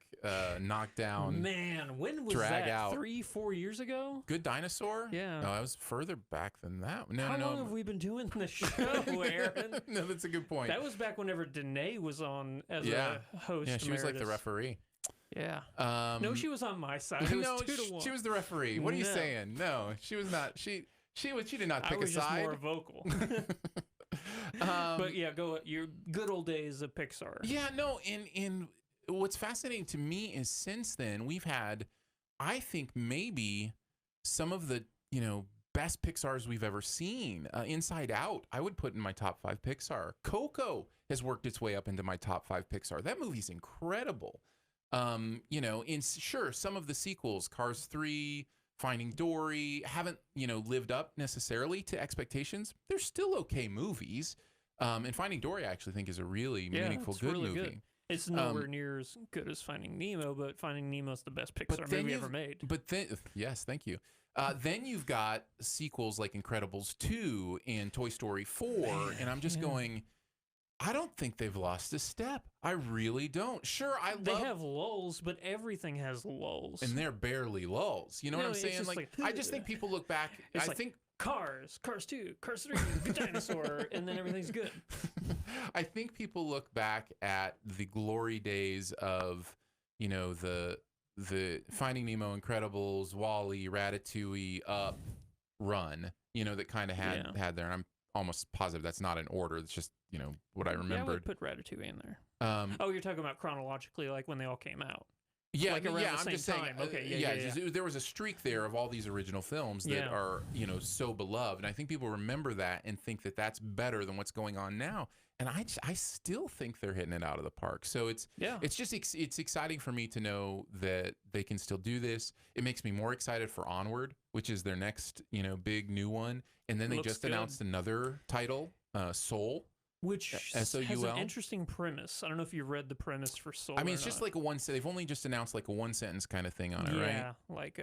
knockdown Man, when was drag that? out. 3-4 years ago? Good Dinosaur? Yeah. No, I was further back than that. No, How no, long no. have we been doing the show, Aaron? No, that's a good point. That was back whenever Danae was on as Yeah. a host. Yeah, she was like the emeritus. referee. Yeah. No, she was on my side. It was No, 2-1. she was the referee. What are you No. saying? No, she was not. She did not I pick a was just side. more vocal. But yeah, go your good old days of Pixar. Yeah, no, and what's fascinating to me is since then we've had, I think maybe some of the best Pixars we've ever seen. Inside Out, I would put in my top 5 Pixar. Coco has worked its way up into my top 5 Pixar. That movie's incredible. Sure, some of the sequels, Cars 3, Finding Dory, haven't lived up necessarily to expectations. They're still okay movies. And Finding Dory, I actually think, is a really meaningful, it's good really movie. good. It's nowhere near as good as Finding Nemo, but Finding Nemo's the best Pixar movie ever made. But then, yes, thank you. Then you've got sequels like Incredibles 2 and Toy Story 4, and I'm just going, I don't think they've lost a step. I really don't. Sure, They have lulls, but everything has lulls. and they're barely lulls. You know what I'm it's saying? just Like, I just think people look back. It's I like think Cars 2, Cars 3, Good Dinosaur, and then everything's good. I think people look back at the glory days of, the Finding Nemo, Incredibles, Wall-E, Ratatouille, Up, Run, that kind of had there. And I'm almost positive that's not in order. It's just, what I Yeah, I remembered. would put Ratatouille in there. Um, Oh, you're talking about chronologically, like when they all came out. Yeah, Like around yeah. the I'm same just saying. time. Okay, yeah. just- there was a streak there of all these original films that Yeah. are, so beloved, and I think people remember that and think that that's better than what's going on now. And I still think they're hitting it out of the park. So it's just it's exciting for me to know that they can still do this. It makes me more excited for Onward, which is their next, big new one. And then they Looks just good. announced another title, Soul. Which has SOUL? an interesting premise. I don't know if you read the premise for Soul. I mean, or it's just not. like they've only just announced like a one sentence kind of thing on it, right? Yeah, like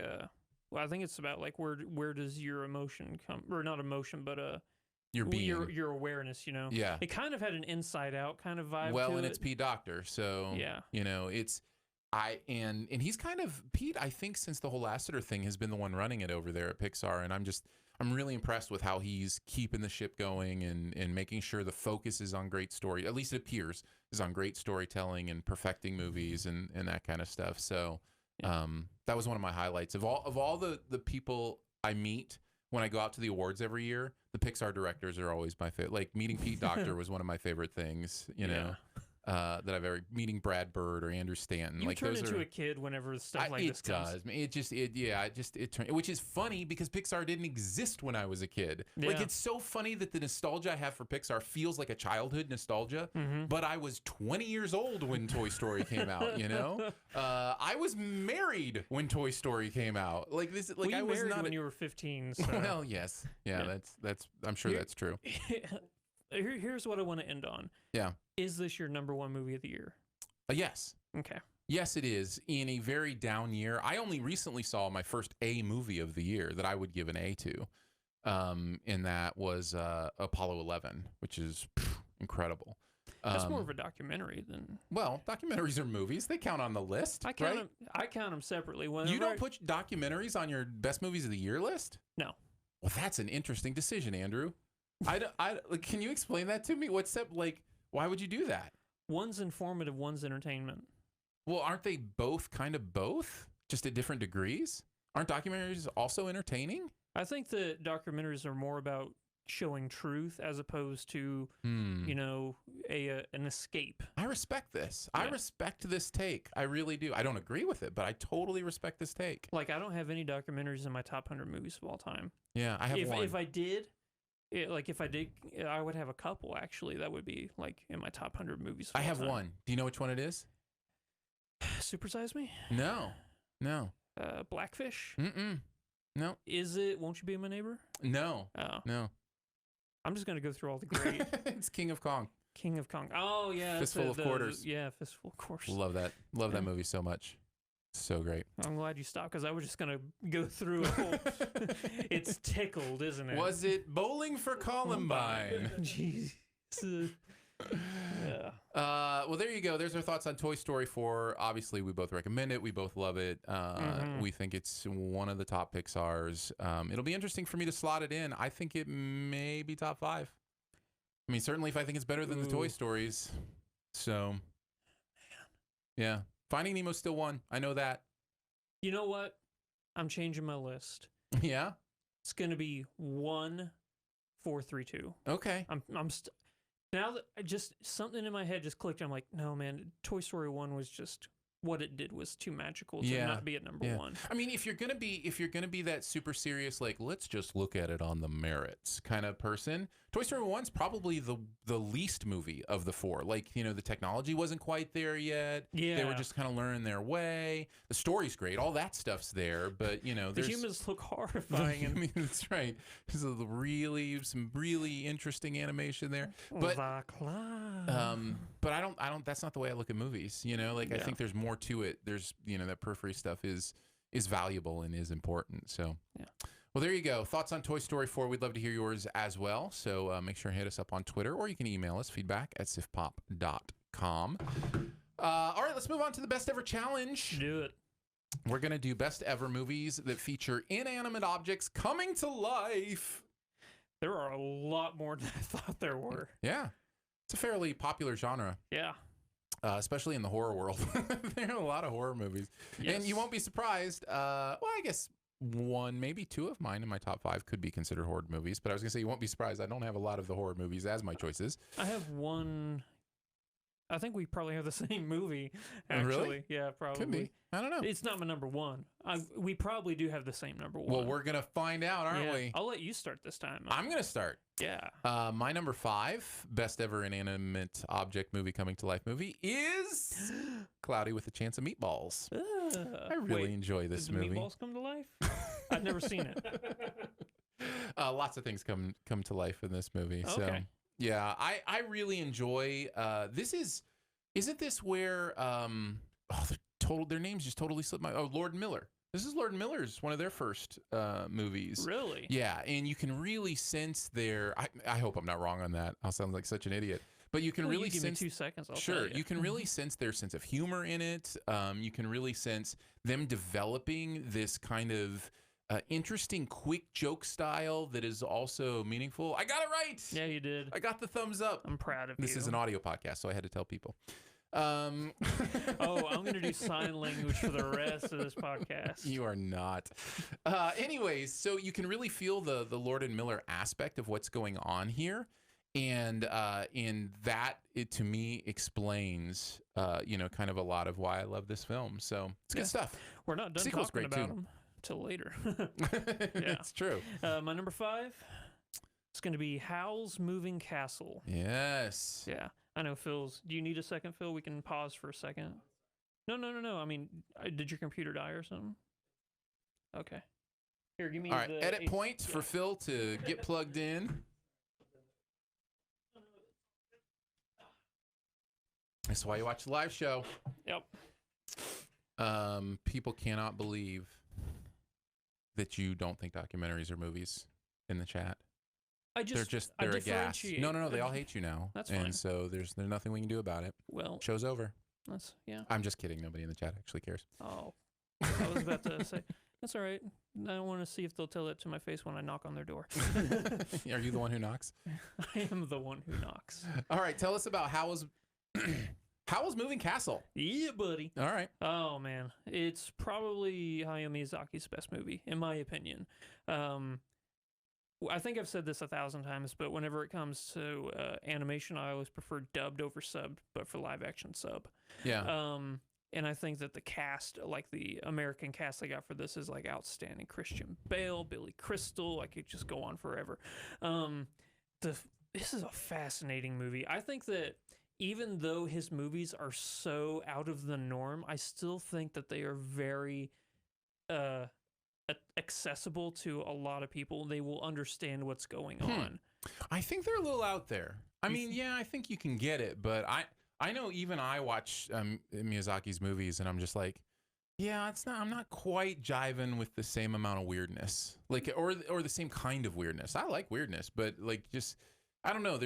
well, I think it's about like where does your emotion come, or not emotion, but Your being. your awareness. Yeah. It kind of had an Inside Out kind of vibe. Well, to and it. it's Pete Docter, so Yeah. it's and he's kind of Pete. I think since the whole Lasseter thing has been the one running it over there at Pixar, and I'm really impressed with how he's keeping the ship going and making sure the focus is on great story. At least it appears is on great storytelling and perfecting movies and that kind of stuff. So that was one of my highlights of all the people I meet when I go out to the awards every year. The Pixar directors are always my favorite. Like meeting Pete Docter was one of my favorite things. That I've ever meeting Brad Bird or Andrew Stanton. You like turn those into are, a kid whenever stuff like it this comes. does. It turned, which is funny because Pixar didn't exist when I was a kid. Like Yeah. it's so funny that the nostalgia I have for Pixar feels like a childhood nostalgia. Mm-hmm. But I was 20 years old when Toy Story came out. I was married when Toy Story came out. Like this, like Well, you I was married not when you were 15. So. Well, yes, yeah. That's. I'm sure You're- that's true. Here's what I want to end on. Yeah. Is this your number one movie of the year? Yes. Okay. Yes, it is. In a very down year, I only recently saw my first A movie of the year that I would give an A to, and that was Apollo 11, which is incredible. That's more of a documentary than. Well, documentaries are movies; they count on the list. I count right? I count them separately. You don't put documentaries on your best movies of the year list? No. Well, that's an interesting decision, Andrew. Can you explain that to me? What's that like? Why would you do that? One's informative, one's entertainment. Well, aren't they both kind of both, just at different degrees? Aren't documentaries also entertaining? I think the documentaries are more about showing truth as opposed to, you know, an escape. I respect this. Yeah. I respect this take. I really do. I don't agree with it, but I totally respect this take. Like, I don't have any documentaries in my top 100 movies of all time. Yeah, I have one. If I did, I would have a couple, actually. That would be, like, in my top 100 movies of I all have time. one. Do you know which one it is? Supersize Me? No. Blackfish? No. Is it Won't You Be My Neighbor? No. Oh. No. I'm just going to go through all the great... It's King of Kong. King of Kong. Oh, yeah. Fistful of Quarters. Yeah, Fistful of Quarters. Love that. Love that movie so much. So great. I'm glad you stopped because I was just going to go through a whole... It's tickled, isn't it? Was it Bowling for Columbine? Jeez. Yeah. Well, there you go. There's our thoughts on Toy Story 4. Obviously, we both recommend it. We both love it. We think it's one of the top Pixar's. It'll be interesting for me to slot it in. I think it may be top 5. I mean, certainly if I think it's better than the Toy Stories. So, yeah. Finding Nemo's still one. I know that. You know what? I'm changing my list. Yeah? It's going to be 1, 4, 3, 2. Okay. Now that just something in my head just clicked. I'm like, no, man, Toy Story 1 was just what it did was too magical to not be at number 1. I mean, if you're gonna be that super serious, like let's just look at it on the merits kind of person, Toy Story 1's probably the least movie of the 4. Like, you know, the technology wasn't quite there yet. Yeah. They were just kind of learning their way. The story's great. All that stuff's there, but you know, the humans look horrifying. I mean, that's right. There's some really interesting animation there. But but I don't that's not the way I look at movies, you know? Like I think there's more to it. There's, you know, that periphery stuff is valuable and is important. So yeah. Well, there you go. Thoughts on Toy Story 4. We'd love to hear yours as well. So make sure and hit us up on Twitter, or you can email us, feedback@siftpop.com. All right, let's move on to the best ever challenge. Do it. We're going to do best ever movies that feature inanimate objects coming to life. There are a lot more than I thought there were. Yeah. It's a fairly popular genre. Yeah. Especially in the horror world. There are a lot of horror movies. Yes. And you won't be surprised. Well, I guess 1, maybe 2 of mine in my top 5 could be considered horror movies. But I was going to say, you won't be surprised. I don't have a lot of the horror movies as my choices. I have one. I think we probably have the same movie, actually. Really? Yeah, probably. Could be. I don't know. It's not my number 1. We probably do have the same number 1. Well, we're going to find out, aren't we? I'll let you start this time. I'm going to start. Yeah. My number 5 best ever inanimate object movie coming to life movie is Cloudy with a Chance of Meatballs. I really enjoy this did movie. The meatballs come to life? I've never seen it. Lots of things come to life in this movie. So Okay. yeah, I really enjoy. Isn't this where their names just totally slipped my. Lord and Miller. This is Lord and Miller's, one of their first movies. Really? Yeah, and you can really sense their. I hope I'm not wrong on that. I'll sound like such an idiot. But you can really give sense. me 2 seconds. I'll Sure, tell you. you can really sense their sense of humor in it. You can really sense them developing this kind of interesting, quick joke style that is also meaningful. I got it right. Yeah, you did. I got the thumbs up. I'm proud of you. This is an audio podcast, so I had to tell people. Oh, I'm going to do sign language for the rest of this podcast. You are not. Anyways, so you can really feel the Lord and Miller aspect of what's going on here. And in that, it to me explains, kind of a lot of why I love this film. So it's good stuff. We're not done Sequel's talking great, about too. them till later. It's true. My number 5 is going to be Howl's Moving Castle. Yes. Yeah. I know Phil's. Do you need a second, Phil? We can pause for a second. No. I mean, did your computer die or something? Okay. Here, give me All right. the Edit point for Phil to get plugged in. That's why you watch the live show. Yep. People cannot believe that you don't think documentaries are movies in the chat. They're aghast. differentiate. No, they all hate you now. That's fine. And so there's nothing we can do about it. Well, Show's over. yeah. I'm just kidding. Nobody in the chat actually cares. Oh, I was about to say that's all right. I want to see if they'll tell it to my face when I knock on their door. Are you the one who knocks? I am the one who knocks. All right. Tell us about Howl's Moving Castle. Yeah, buddy. All right. Oh man, it's probably Hayao Miyazaki's best movie, in my opinion. I think I've said this 1,000 times, but whenever it comes to animation, I always prefer dubbed over subbed, but for live action sub. Yeah. And I think that the cast, like the American cast I got for this, is like outstanding. Christian Bale, Billy Crystal, I could just go on forever. This is a fascinating movie. I think that even though his movies are so out of the norm, I still think that they are very accessible to a lot of people. They will understand what's going on. I think they're a little out there. I mean, yeah, I think you can get it, but I know even I watch Miyazaki's movies and I'm just like, yeah, I'm not quite jiving with the same amount of weirdness, like, or the same kind of weirdness. I like weirdness, but like, just, I don't know.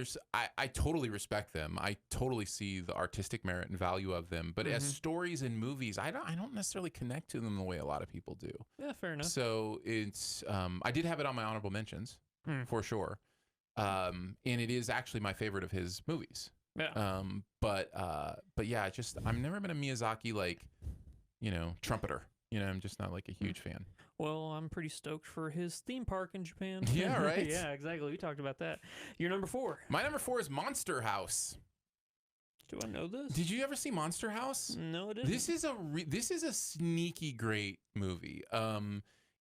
I totally respect them. I totally see the artistic merit and value of them, but as stories and movies, I don't necessarily connect to them the way a lot of people do. Yeah, fair enough. So it's, I did have it on my honorable mentions for sure. And it is actually my favorite of his movies. Yeah. But yeah, I've never been a Miyazaki, like, trumpeter. I'm just not like a huge fan. Well, I'm pretty stoked for his theme park in Japan. Yeah, right? Yeah, exactly. We talked about that. Your number 4. My number 4 is Monster House. Do I know this? Did you ever see Monster House? No, I didn't. This is a sneaky great movie.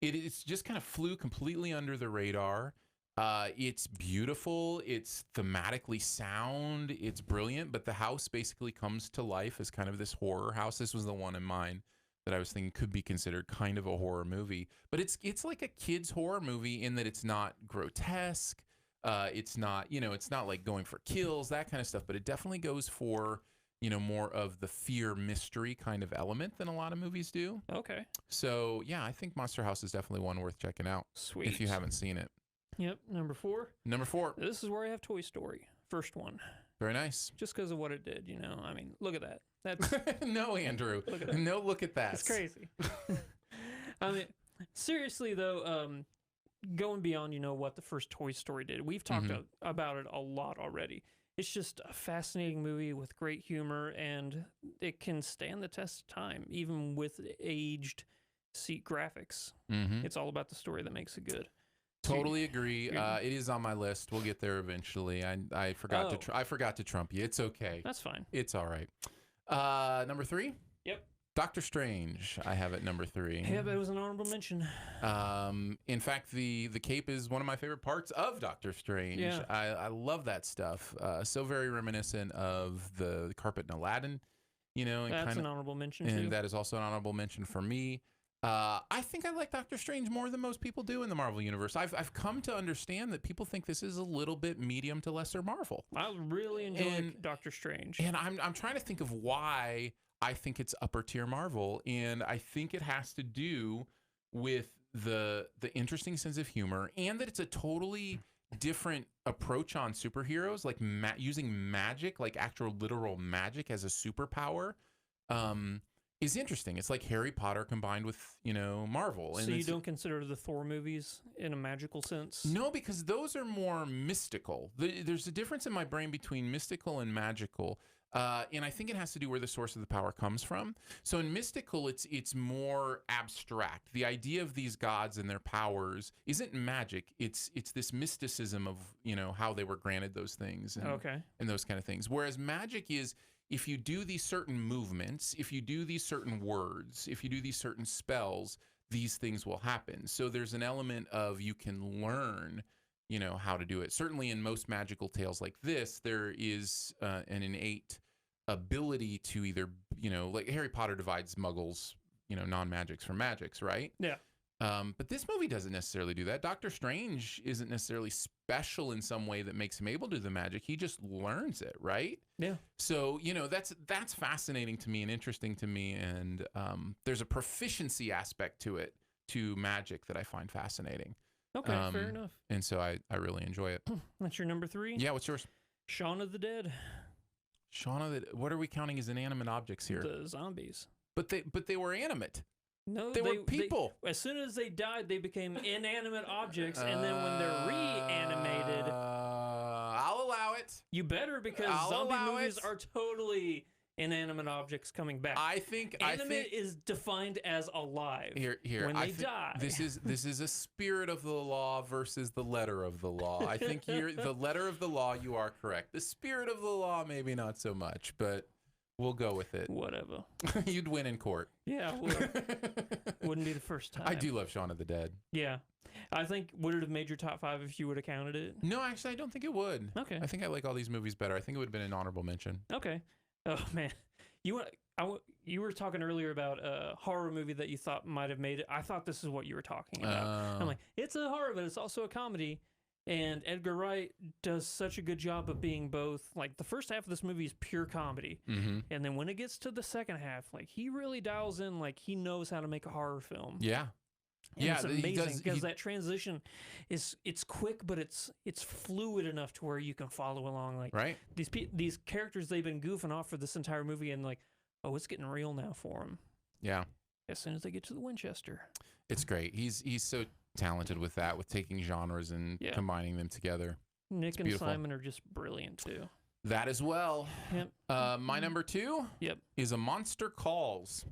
It's just kind of flew completely under the radar. It's beautiful. It's thematically sound. It's brilliant. But the house basically comes to life as kind of this horror house. This was the one in mind that I was thinking could be considered kind of a horror movie. But it's like a kid's horror movie in that it's not grotesque. It's not, it's not like going for kills, that kind of stuff. But it definitely goes for, more of the fear mystery kind of element than a lot of movies do. Okay. So, yeah, I think Monster House is definitely one worth checking out. Sweet. If you haven't seen it. Yep. Number 4. Number 4. This is where I have Toy Story. First one. Very nice. Just because of what it did, I mean, look at that. That's No, Andrew. Look at that. No, look at that. It's crazy. I mean, seriously though, going beyond, what the first Toy Story did, we've talked about it a lot already. It's just a fascinating movie with great humor, and it can stand the test of time, even with aged seat graphics. It's all about the story that makes it good. Totally agree. It is on my list. We'll get there eventually. I forgot I forgot to trump you. It's okay. That's fine. It's all right. Number 3. Yep. Doctor Strange. I have it number 3. Yeah, but it was an honorable mention. In fact, the cape is one of my favorite parts of Doctor Strange. Yeah. I love that stuff. So very reminiscent of the carpet in Aladdin. And That's an honorable mention too. And that is also an honorable mention for me. I think I like Doctor Strange more than most people do in the Marvel Universe. I've come to understand that people think this is a little bit medium to lesser Marvel. I really enjoy Doctor Strange. And I'm trying to think of why I think it's upper tier Marvel. And I think it has to do with the interesting sense of humor, and that it's a totally different approach on superheroes, like using magic, like actual literal magic as a superpower. Is interesting. It's like Harry Potter combined with, Marvel. So you don't consider the Thor movies in a magical sense? No, because those are more mystical. There's a difference in my brain between mystical and magical. And I think it has to do where the source of the power comes from. So in mystical, it's more abstract. The idea of these gods and their powers isn't magic. It's this mysticism of, how they were granted those things and those kind of things. Whereas magic is, if you do these certain movements, if you do these certain words, if you do these certain spells, these things will happen. So there's an element of you can learn, how to do it. Certainly in most magical tales like this, there is an innate ability to either, like Harry Potter divides muggles, non-magics from magics, right? Yeah. But this movie doesn't necessarily do that. Doctor Strange isn't necessarily special in some way that makes him able to do the magic. He just learns it, right? Yeah. So, that's fascinating to me and interesting to me. And there's a proficiency aspect to magic that I find fascinating. Okay, fair enough. And so I really enjoy it. That's your number 3? Yeah, what's yours? Shaun of the Dead. What are we counting as inanimate objects here? The zombies. But they were animate. No, they were people. As soon as they died, they became inanimate objects, and then when they're reanimated, I'll allow it. you better, because I'll zombie allow movies it. are totally inanimate objects coming back. I think Animate is defined as alive. Here. When I they think die. This is a spirit of the law versus the letter of the law. I think you're the letter of the law. You are correct. The spirit of the law, maybe not so much, but we'll go with it. Whatever. You'd win in court. Yeah, wouldn't be the first time. I do love Shaun of the Dead. Yeah, I think would it have made your top 5 if you would have counted it? No, actually, I don't think it would. Okay. I think I like all these movies better. I think it would have been an honorable mention. Okay. Oh man, you were talking earlier about a horror movie that you thought might have made it. I thought this is what you were talking about. I'm like, it's a horror, but it's also a comedy. And Edgar Wright does such a good job of being both. Like the first half of this movie is pure comedy, and then when it gets to the second half, like he really dials in. Like he knows how to make a horror film. Yeah. And Yeah, it's he amazing does- because he- that transition it's quick, but it's fluid enough to where you can follow along. Like Right? these characters, they've been goofing off for this entire movie, and like, oh, it's getting real now for them. Yeah. As soon as they get to the Winchester. It's great. He's so talented with that, with taking genres and Yeah. combining them together. Nick and beautiful. Simon are just brilliant too. That as well. Yep. My number 2 Yep. is A Monster Calls.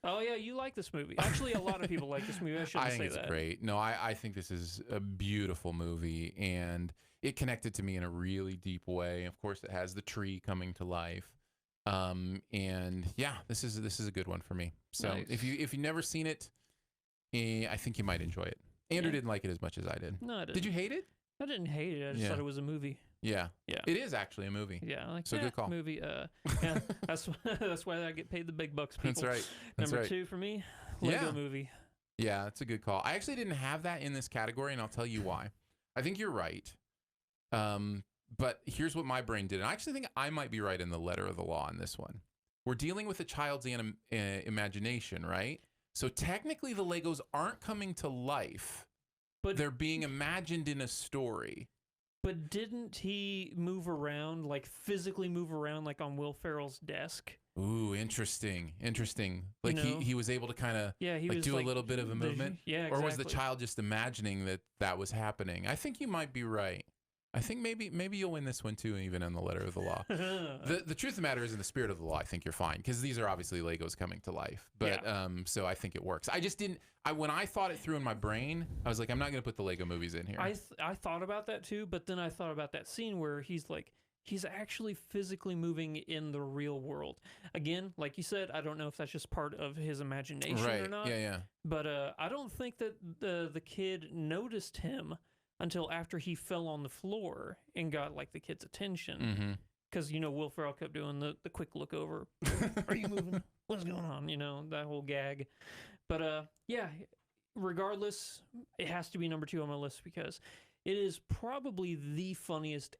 Oh yeah, you like this movie. Actually, a lot of people like this movie. I shouldn't I think say it's that. great. No, I think this is a beautiful movie, and it connected to me in a really deep way. Of course, it has the tree coming to life. And yeah, this is a good one for me. So Nice. if you never seen it, I think you might enjoy it. Andrew didn't like it as much as I did. No, I didn't. Did you hate it? I didn't hate it. I just Yeah. thought it was a movie. Yeah. Yeah. It is actually a movie. Yeah, like So good call. movie. Yeah, that's why I get paid the big bucks. People. That's right. That's Number right. 2 for me, Lego Yeah. movie. Yeah, that's a good call. I actually didn't have that in this category, and I'll tell you why. I think you're right. But here's what my brain did. And I actually think I might be right in the letter of the law on this one. We're dealing with a child's imagination, right? So technically the Legos aren't coming to life. But They're being imagined in a story. But didn't he move around, like physically move around, like on Will Ferrell's desk? Ooh, interesting. Like know? he was able to kind of Yeah, he like was do like a little bit of a movement. Yeah, Or was the exactly. child just imagining that was happening? I think you might be right. I think maybe you'll win this one too, even in the letter of the law. The truth of the matter is, in the spirit of the law, I think you're fine, because these are obviously Legos coming to life. But so I think it works. I just didn't. When I thought it through in my brain, I was like, I'm not going to put the Lego movies in here. I thought about that too, but then I thought about that scene where he's actually physically moving in the real world. Again, like you said, I don't know if that's just part of his imagination right? or not. Yeah. But I don't think that the kid noticed him until after he fell on the floor and got like the kid's attention. Mm-hmm. Because Will Ferrell kept doing the quick look over. Are you moving? What's going on? That whole gag. But yeah, regardless, it has to be number 2 on my list because it is probably the funniest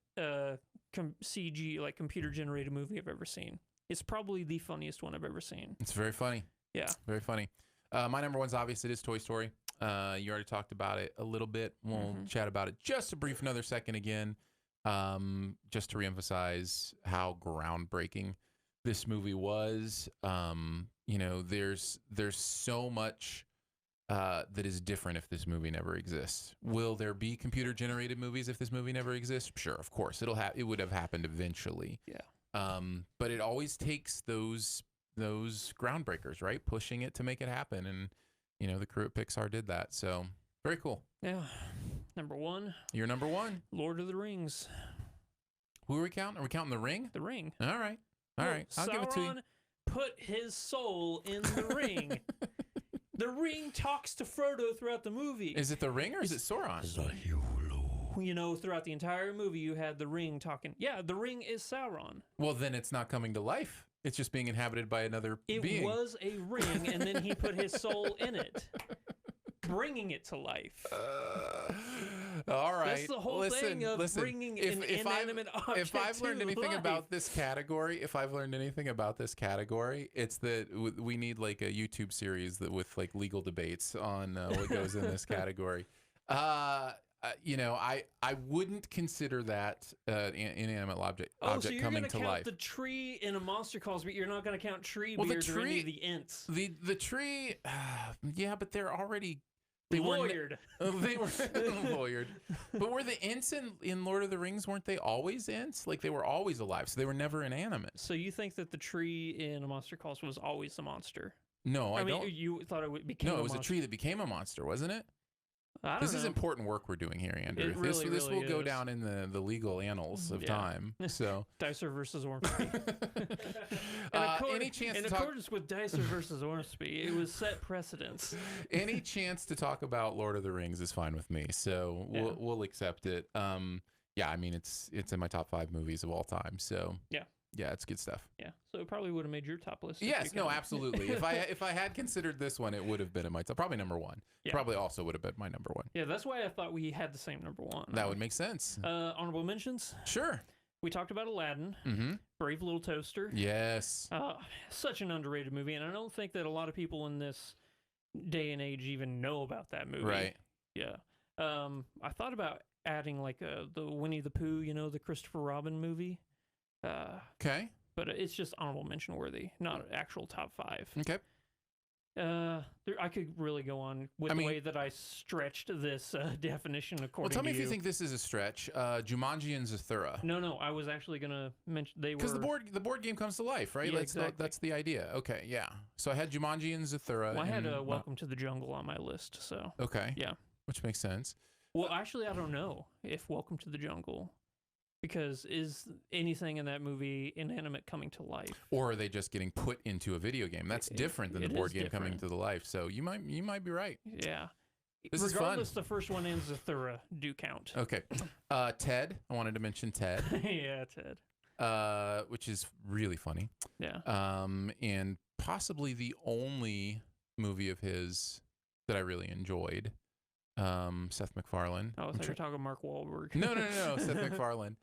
CG, like computer generated movie I've ever seen. It's probably the funniest one I've ever seen. It's very funny. Yeah. Very funny. My number 1's obvious. It is Toy Story. You already talked about it a little bit. We'll chat about it just a brief another second again. Just to reemphasize how groundbreaking this movie was. There's so much that is different if this movie never exists. Will there be computer generated movies if this movie never exists? Sure, of course. It would have happened eventually. Yeah. But it always takes those groundbreakers, right? Pushing it to make it happen. And the crew at Pixar did that. So very cool. Yeah. Number 1, You're number 1. Lord of the Rings. Who are we counting? Are we counting the ring? The ring. All right. All right. I'll give it to you. Sauron put his soul in the ring. The ring talks to Frodo throughout the movie. Is it the ring or is it Sauron? Throughout the entire movie, you had the ring talking. Yeah, the ring is Sauron. Well, then it's not coming to life. It's just being inhabited by another It being. was a ring, and then he put his soul in it, bringing it to life. All right. That's the whole thing of bringing an inanimate object If I've learned to anything life. about this category, it's that we need like a YouTube series with like legal debates on what goes in this category. I wouldn't consider that an inanimate object so you're coming gonna to count life. the tree in a Monster Calls, but you're not going to count tree Well, the beards or any tree- of the ints. The tree, yeah, but they're They were Lawyered. they were lawyered. But were the Ents in Lord of the Rings, weren't they always Ents? Like they were always alive, so they were never inanimate. So you think that the tree in A Monster Calls was always a monster? No, I mean, don't. you thought it became No, a it was a monster. tree that became a monster, wasn't it? I don't This know. is important work we're doing here, Andrew. It really, this really will go is. down in the legal annals of Yeah. time. So, Dicer versus Ormsby. any chance in to talk? accordance with Dicer versus Ormsby, it was set precedence. Any chance to talk about Lord of the Rings is fine with me. So we'll accept it. Yeah, I mean it's in my top 5 movies of all time. So yeah, it's good stuff. Yeah, so it probably would have made your top list. if Yes, you no, counted. absolutely. if I had considered this one, it would have been in my top, probably number 1. Yeah. Probably also would have been my number 1. Yeah, that's why I thought we had the same number 1. That would make sense. Honorable mentions. Sure. We talked about Aladdin, Mm-hmm. Brave Little Toaster. Yes. Such an underrated movie, and I don't think that a lot of people in this day and age even know about that movie. Right. Yeah. I thought about adding like the Winnie the Pooh, the Christopher Robin movie. Okay. But it's just honorable mention worthy, not actual top 5. Okay. I could really go on with the way that I stretched this definition according to Well, tell me if you you think this is a stretch. Jumanji and Zathura. No, I was actually gonna mention they were Because the board game comes to life, right? Yeah, That's that's the idea. Okay, yeah. So I had Jumanji and Zathura. Well, I had and Welcome to the Jungle on my list, so okay, yeah, which makes sense. Well, actually, I don't know if Welcome to the Jungle, because is anything in that movie inanimate coming to life? Or are they just getting put into a video game? That's different than the board game coming to the life. So you might be right. Yeah. This is fun. Regardless, the first one and Zathura do count. Okay. Ted. I wanted to mention Ted. Yeah, Ted. Which is really funny. Yeah. And possibly the only movie of his that I really enjoyed. Seth MacFarlane. Oh, I thought you were talking Mark Wahlberg. No. Seth MacFarlane,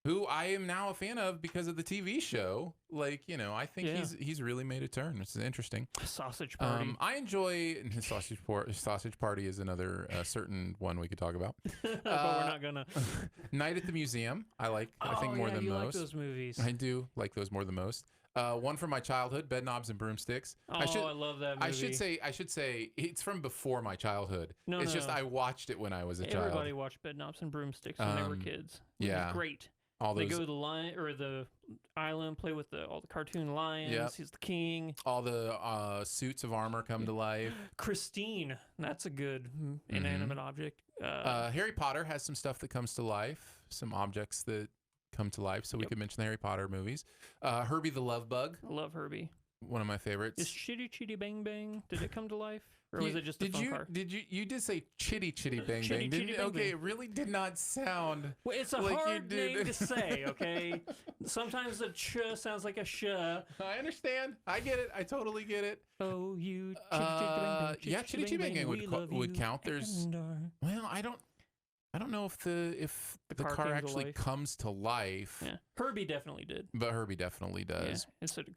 who I am now a fan of because of the TV show. Like, I think he's really made a turn, which is interesting. Sausage Party. I enjoy Sausage Party is another certain one we could talk about. But we're not gonna. Night at the Museum. I think more than you most. like those movies. I do like those more than most. One from my childhood, Bed Knobs and Broomsticks. I love that movie. I should say it's from before my childhood. No, it's just I watched it when I was a child. Everybody watched Bed Knobs and Broomsticks when they were kids. It was great. They go to the lion or the island, play with all the cartoon lions. Yep. He's the king. All the suits of armor come to life. Christine, that's a good inanimate object. Harry Potter has some stuff that comes to life, some objects that come to life. So we could mention the Harry Potter movies. Herbie the Love Bug. I love Herbie. One of my favorites. Is Chitty Chitty Bang Bang? Did it come to life? Or was it just a fun car? You did say Chitty Chitty Bang Bang, didn't you? Okay, it really did not sound Well, it's a like hard you did. name to say, okay? Sometimes a ch sounds like a sh. I understand. I get it. I totally get it. Oh, you chitty chitty bang bang. Yeah, Chitty Chitty Bang Bang would count. There's well, I don't know if the car actually comes to life. Yeah, Herbie definitely did. But Herbie definitely does. Yeah. Instead of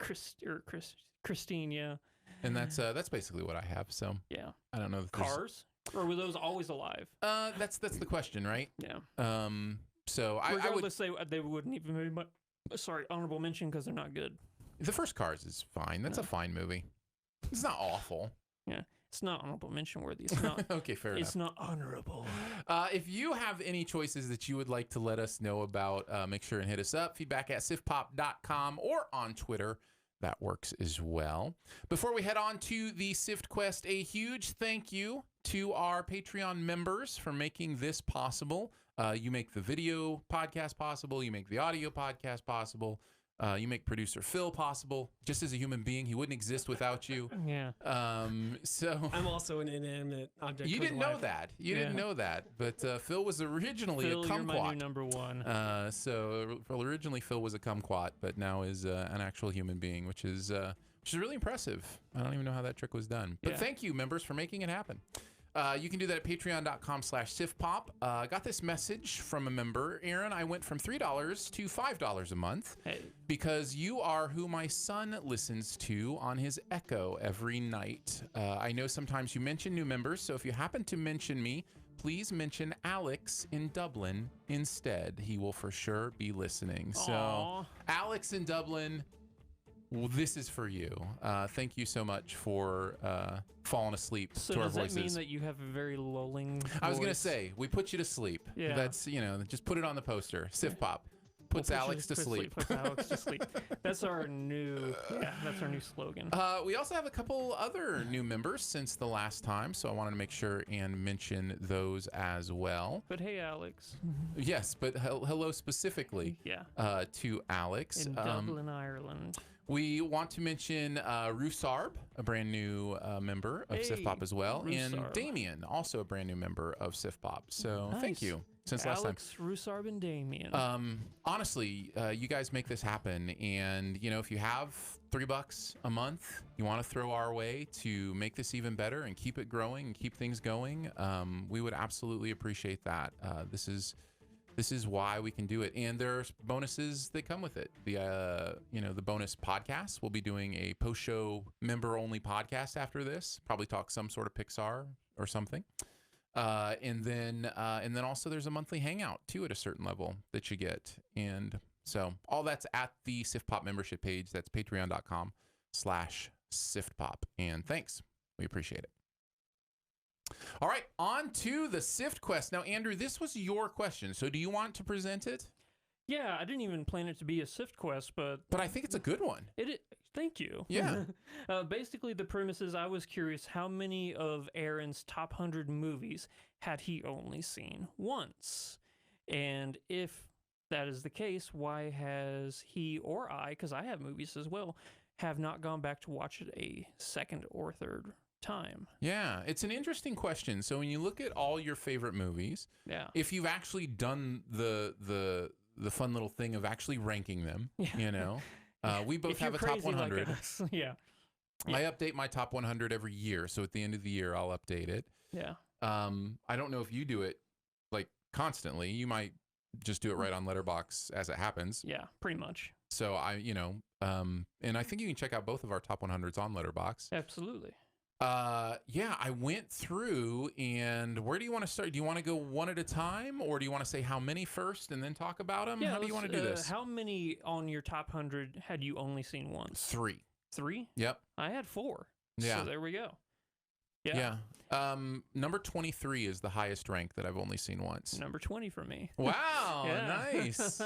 Christine, yeah. And that's basically what I have. So yeah, I don't know if cars or were those always alive? That's the question, right? Yeah. So regardless, they wouldn't even be honorable mention because they're not good. The first Cars is fine. That's a fine movie. It's not awful. Yeah. It's not honorable mention worthy. It's not. Okay, fair enough. It's not honorable. If you have any choices that you would like to let us know about, make sure and hit us up. Feedback at SiftPop.com or on Twitter. That works as well. Before we head on to the Sift Quest, a huge thank you to our Patreon members for making this possible. You make the video podcast possible. You make the audio podcast possible. You make producer Phil possible. Just as a human being, he wouldn't exist without you. Yeah. So I'm also an inanimate object. you didn't know that. You didn't know that. But Phil was originally a kumquat. You're my new number one. Originally Phil was a kumquat, but now is an actual human being, which is really impressive. I don't even know how that trick was done. But thank you, members, for making it happen. You can do that at patreon.com/SiftPop. Got this message from a member. Aaron, I went from $3 to $5 a month because you are who my son listens to on his Echo every night. I know sometimes you mention new members, so if you happen to mention me, please mention Alex in Dublin instead. He will for sure be listening. Aww. So, Alex in Dublin, Well, this is for you. Thank you so much for falling asleep So to our does that voices. mean that you have a very lulling voice? I was gonna say we put you to sleep. Yeah. That's just put it on the poster. SiftPop puts We'll put Alex you to sleep. Puts Alex to sleep. That's our new slogan. We also have a couple other new members since the last time, so I wanted to make sure and mention those as well. But hey, Alex. Yes, but hello specifically Yeah. to Alex. In Dublin, Ireland. We want to mention Rusarb, a brand new member of Hey, SiftPop as well, and Rusarb. Damien, also a brand new member of SiftPop. So thank Nice. you since last time. Alex, Rusarb, and Damien. Honestly, you guys make this happen, and if you have $3 a month you want to throw our way to make this even better and keep it growing and keep things going, we would absolutely appreciate that. This is why we can do it, and there's bonuses that come with it. The bonus podcast. We'll be doing a post-show member-only podcast after this. Probably talk some sort of Pixar or something. And then also there's a monthly hangout too at a certain level that you get. And so all that's at the SiftPop membership page. That's patreon.com/SiftPop. And thanks. We appreciate it. All right, on to the Sift Quest. Now, Andrew, this was your question. So do you want to present it? Yeah, I didn't even plan it to be a Sift Quest, but I think it's a good one. Thank you. Yeah. Basically, the premise is I was curious how many of Aaron's top 100 movies had he only seen once? And if that is the case, why has he or I, because I have movies as well, have not gone back to watch it a second or third time? Yeah, it's an interesting question. So when you look at all your favorite movies, Yeah. if you've actually done the fun little thing of actually ranking them, we both If have a you're top crazy 100. like us, yeah. I update my top 100 every year, so at the end of the year I'll update it. Yeah. I don't know if you do it like constantly. You might just do it right on Letterboxd as it happens. Yeah, pretty much. So and I think you can check out both of our top 100s on Letterboxd. Absolutely. Yeah, I went through, and where do you want to start? Do you want to go one at a time, or do you want to say how many first and then talk about them? Yeah, How do you want to do this? How many on your top 100 had you only seen once? 3. 3? Yep. I had 4. Yeah. So there we go. Yeah. Number 23 is the highest rank that I've only seen once. Number 20 for me. Wow, nice.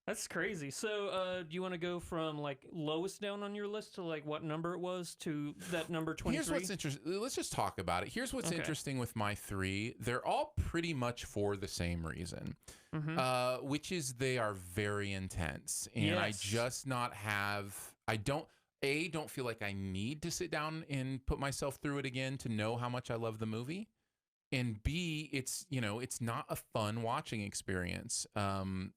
That's crazy. So, do you want to go from like lowest down on your list to like what number it was to that number 23? Here's what's interesting. Let's just talk about it. Here's what's Okay. interesting with my 3. They're all pretty much for the same reason, which is they are very intense, and I Yes. just I don't feel like I need to sit down and put myself through it again to know how much I love the movie. And B, it's not a fun watching experience.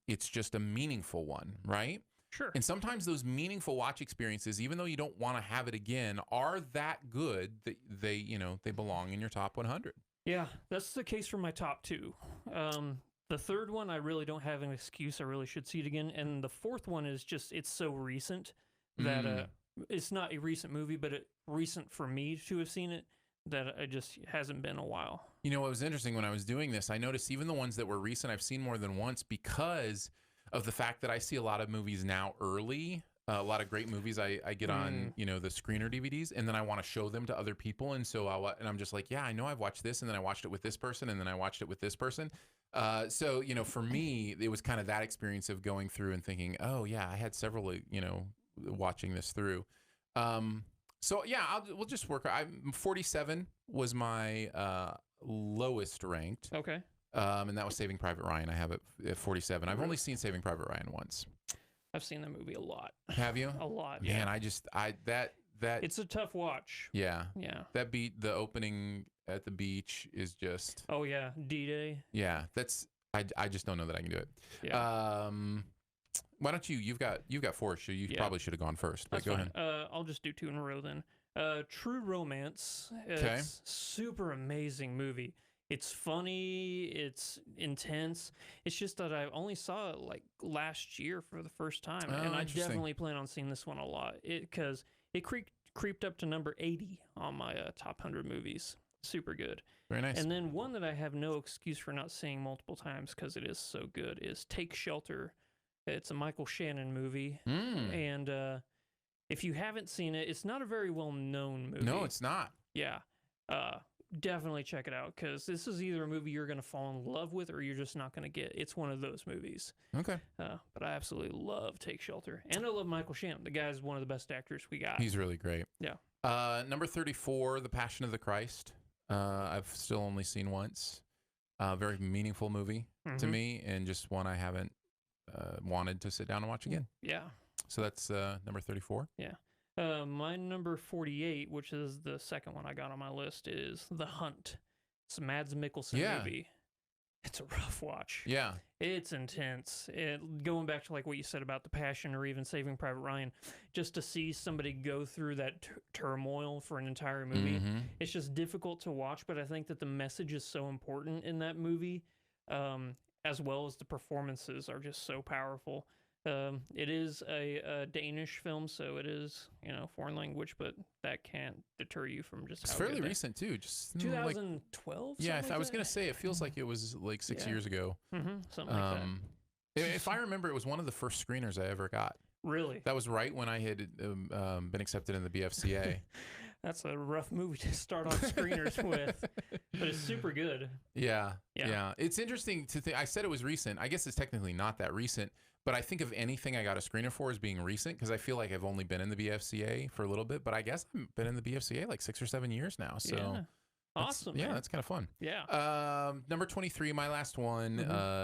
It's just a meaningful one, right? Sure. And sometimes those meaningful watch experiences, even though you don't want to have it again, are that good that they belong in your top 100. Yeah, that's the case for my top 2. The third one, I really don't have an excuse. I really should see it again. And the fourth one is just, it's so recent that it's not a recent movie, but recent for me to have seen it, that it just hasn't been a while. You know, what was interesting when I was doing this, I noticed even the ones that were recent, I've seen more than once because of the fact that I see a lot of movies now early. A lot of great movies I get on, the screener DVDs, and then I want to show them to other people. And so I'm just like, yeah, I know I've watched this, and then I watched it with this person, and then I watched it with this person. So, for me, it was kind of that experience of going through and thinking, oh yeah, I had several, watching this through. So yeah, we'll just work. 47 was my lowest ranked. Okay. And that was Saving Private Ryan. I have it at 47. I've only seen Saving Private Ryan once. I've seen that movie a lot. Have you? A lot. Man, Yeah. that It's a tough watch. yeah. Yeah. That the opening at the beach is just Oh yeah, D-Day. yeah. I just don't know that I can do it. Yeah. Why don't you've got 4, so you probably should have gone first. But That's go fine. ahead. I'll just do 2 in a row then. True Romance. Okay. It's super amazing movie. It's funny. It's intense. It's just that I only saw it like last year for the first time, Oh, and I interesting. definitely plan on seeing this one a lot. Because it creeped up to number 80 on my top 100 movies. Super good. Very nice. And then one that I have no excuse for not seeing multiple times because it is so good is Take Shelter. It's a Michael Shannon movie, and If you haven't seen it, it's not a very well-known movie. No, it's not. Yeah. Definitely check it out, because this is either a movie you're going to fall in love with or you're just not going to get. It's one of those movies. Okay. But I absolutely love Take Shelter. And I love Michael Shannon. The guy's one of the best actors we got. He's really great. Yeah. Number 34, The Passion of the Christ. I've still only seen once. Very meaningful movie to me, and just one I haven't wanted to sit down and watch again. Yeah. So that's number 34. Yeah. My number 48, which is the second one I got on my list, is The Hunt. It's a Mads Mikkelsen movie. It's a rough watch. Yeah. It's intense. Going back to like what you said about The Passion or even Saving Private Ryan, just to see somebody go through that turmoil for an entire movie, it's just difficult to watch, but I think that the message is so important in that movie, as well as the performances are just so powerful. It is a Danish film, so it is, foreign language, but that can't deter you from just. It's how fairly good recent too. Just 2012. Yeah, I was gonna say it feels like it was like 6 years ago. Something like that. If I remember, it was one of the first screeners I ever got. Really? That was right when I had been accepted in the BFCA. That's a rough movie to start off screeners with, but it's super good. Yeah. It's interesting to think. I said it was recent. I guess it's technically not that recent, but I think of anything I got a screener for as being recent, because I feel like I've only been in the BFCA for a little bit, but I guess I've been in the BFCA like 6 or 7 years now. So yeah. Awesome. Yeah, man. that's kind of fun. Yeah. Number 23, my last one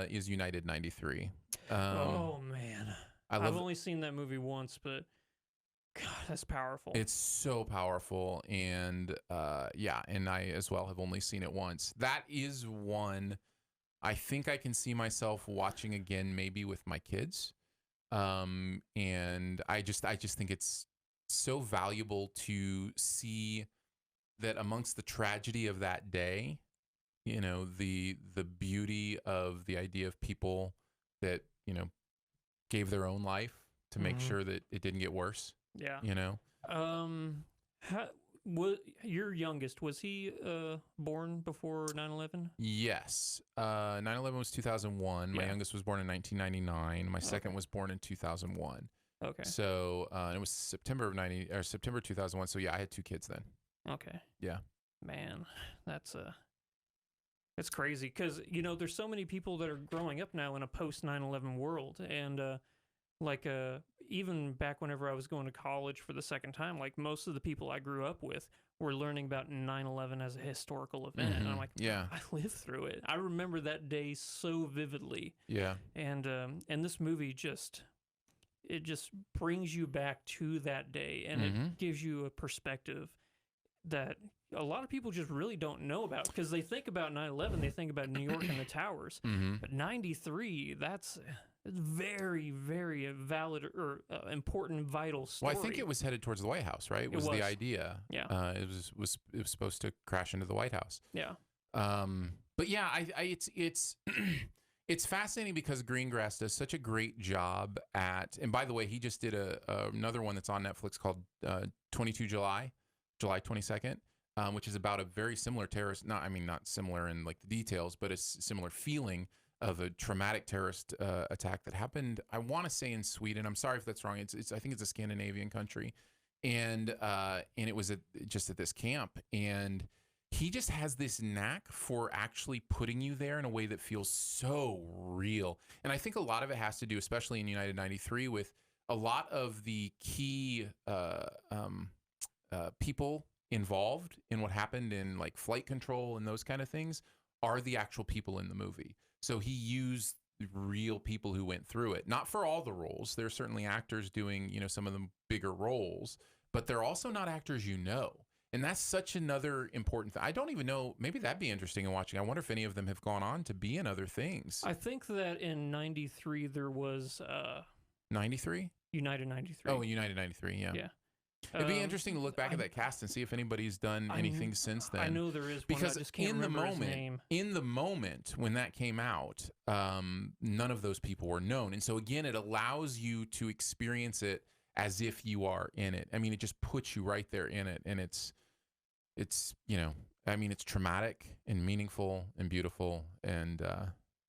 is United 93. Oh man, I've only seen that movie once, but God, that's powerful. It's so powerful, and and I as well have only seen it once. That is one I think I can see myself watching again, maybe with my kids. And I just think it's so valuable to see that amongst the tragedy of that day, the beauty of the idea of people that, gave their own life to make sure that it didn't get worse. Yeah. Your youngest, was he born before 9/11? Yes. 9/11 was 2001. My youngest was born in 1999. My second was born in 2001. Okay. So and it was September 2001. So yeah, I had 2 kids then. Okay. Yeah. Man, it's crazy, because there's so many people that are growing up now in a post 9/11 world, and even back whenever I was going to college for the second time, like most of the people I grew up with were learning about 9/11 as a historical event, and I'm like, yeah, I lived through it. I remember that day so vividly. Yeah. And this movie just brings you back to that day, and it gives you a perspective that a lot of people just really don't know about, because they think about 9/11, they think about New York and the towers, but 93, that's very, very valid or important, vital story. Well, I think it was headed towards the White House, right? It was the idea. Yeah. It was supposed to crash into the White House. Yeah. But yeah, it's fascinating because Greengrass does such a great job at, and by the way, he just did another one that's on Netflix called 22 July 22nd, which is about a very similar terrorist, not similar in like the details, but a similar feeling of a traumatic terrorist attack that happened, I want to say in Sweden. I'm sorry if that's wrong. I think it's a Scandinavian country, and it was just at this camp, and he just has this knack for actually putting you there in a way that feels so real. And I think a lot of it has to do, especially in United 93, with a lot of the key people involved in what happened in like flight control and those kind of things are the actual people in the movie. So he used real people who went through it, not for all the roles. There's certainly actors doing, some of the bigger roles, but they're also not actors, and that's such another important thing. I don't even know, maybe that'd be interesting in watching. I wonder if any of them have gone on to be in other things. I think that in 93 there was 93? United 93. Oh, United 93, yeah. Yeah. It'd be interesting to look back at that cast and see if anybody's done anything since then. I know there is one, because I just can't remember his name. In the moment when that came out, none of those people were known. And so again, it allows you to experience it as if you are in it. I mean, it just puts you right there in it. And it's it's traumatic and meaningful and beautiful, and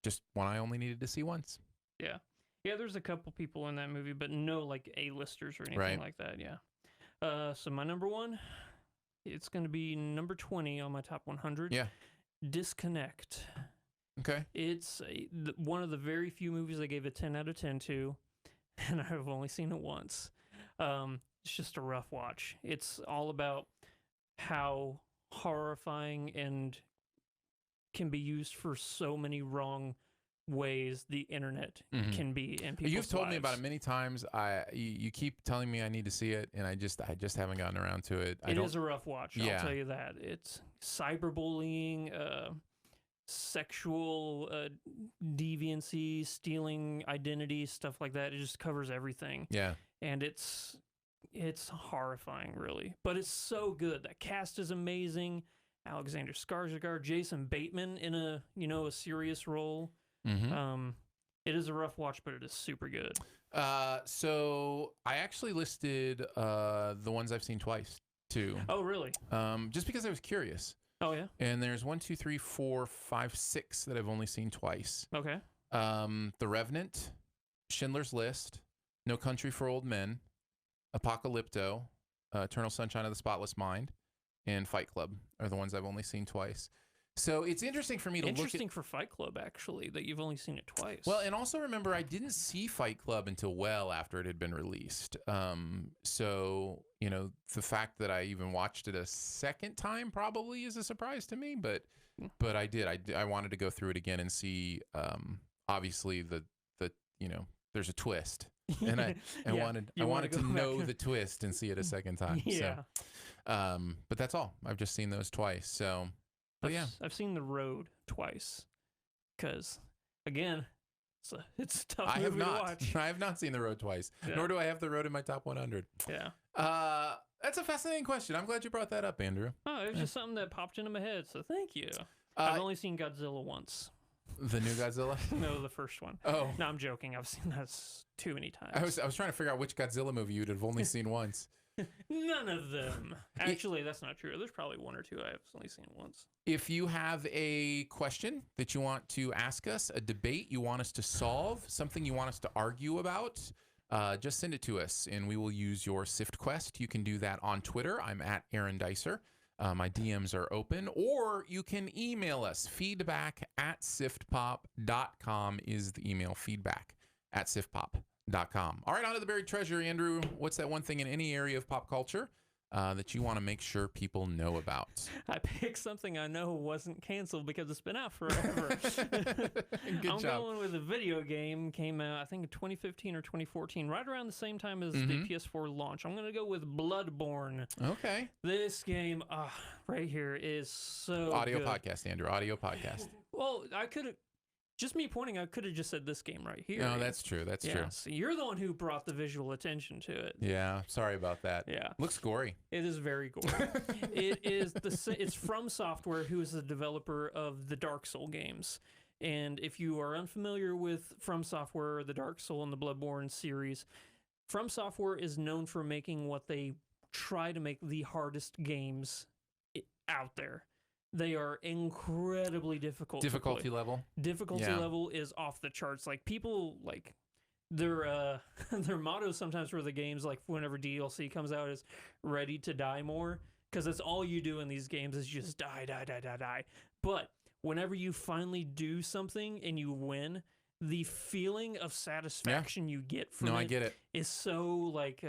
just one I only needed to see once. Yeah. Yeah, there's a couple people in that movie, but no like A-listers or anything Right. like that. Yeah. So my number one, it's going to be number 20 on my top 100. Yeah. Disconnect. Okay. It's one of the very few movies I gave a 10 out of 10 to, and I've only seen it once. It's just a rough watch. It's all about how horrifying and can be used for so many wrong ways the internet can be in people's You've told me about lives. it many times. You keep telling me I need to see it, and I just haven't gotten around to it. It is a rough watch. Yeah. I'll tell you that. It's cyberbullying, sexual deviancy, stealing identity, stuff like that. It just covers everything. Yeah. And it's horrifying, really. But it's so good. That cast is amazing. Alexander Skarsgård, Jason Bateman in a serious role. Mm-hmm. It is a rough watch, but it is super good. So I actually listed the ones I've seen twice too. Oh, really? Just because I was curious. Oh, yeah? And there's 1, 2, 3, 4, 5, 6 that I've only seen twice. Okay. The Revenant, Schindler's List, No Country for Old Men, Apocalypto, Eternal Sunshine of the Spotless Mind, and Fight Club are the ones I've only seen twice. So it's interesting for me to Interesting look at... for Fight Club, actually, that you've only seen it twice. Well, and also remember, I didn't see Fight Club until well after it had been released. So, the fact that I even watched it a second time probably is a surprise to me, but I did. I wanted to go through it again and see, obviously, the there's a twist. And I wanted to know the twist and see it a second time. Yeah. So, but that's all. I've just seen those twice. So, but yeah. I've seen The Road twice. Because, again, it's a tough I movie have not. to watch. I have not seen The Road twice, Yeah. nor do I have The Road in my top 100. Yeah. That's a fascinating question. I'm glad you brought that up, Andrew. Oh, it was just something that popped into my head, so thank you. I've only seen Godzilla once. The new Godzilla? No, the first one. Oh. No, I'm joking. I've seen that too many times. I was trying to figure out which Godzilla movie you'd have only seen once. None of them. Actually, that's not true. There's probably one or two I've only seen once. If you have a question that you want to ask us, a debate you want us to solve, something you want us to argue about, just send it to us, and we will use your Sift Quest. You can do that on Twitter. I'm at Aaron Dicer. My DMs are open, or you can email us. feedback@siftpop.com is the email. feedback@siftpop.com. All right, on to the buried treasure, Andrew. What's that one thing in any area of pop culture that you want to make sure people know about? I picked something I know wasn't canceled because it's been out forever. Good I'm job. going with a video game came out, I think in 2015 or 2014, right around the same time as the PS4 launch. I'm going to go with Bloodborne. Okay. This game, right here, is so Audio good. podcast, Andrew. Audio podcast. Well, I could have, just me pointing, I could have just said this game right here. No, that's true. That's true. So you're the one who brought the visual attention to it. Yeah, sorry about that. Yeah. Looks gory. It is very gory. It's from Software, who is the developer of the Dark Soul games. And if you are unfamiliar with From Software, the Dark Soul and the Bloodborne series, From Software is known for making what they try to make the hardest games out there. They are incredibly difficult. Difficulty level. Difficulty Yeah. level is off the charts. Like people like their motto sometimes for the games, like whenever DLC comes out, is ready to die more, because that's all you do in these games is just die. But whenever you finally do something and you win, the feeling of satisfaction you get from I get it. is so like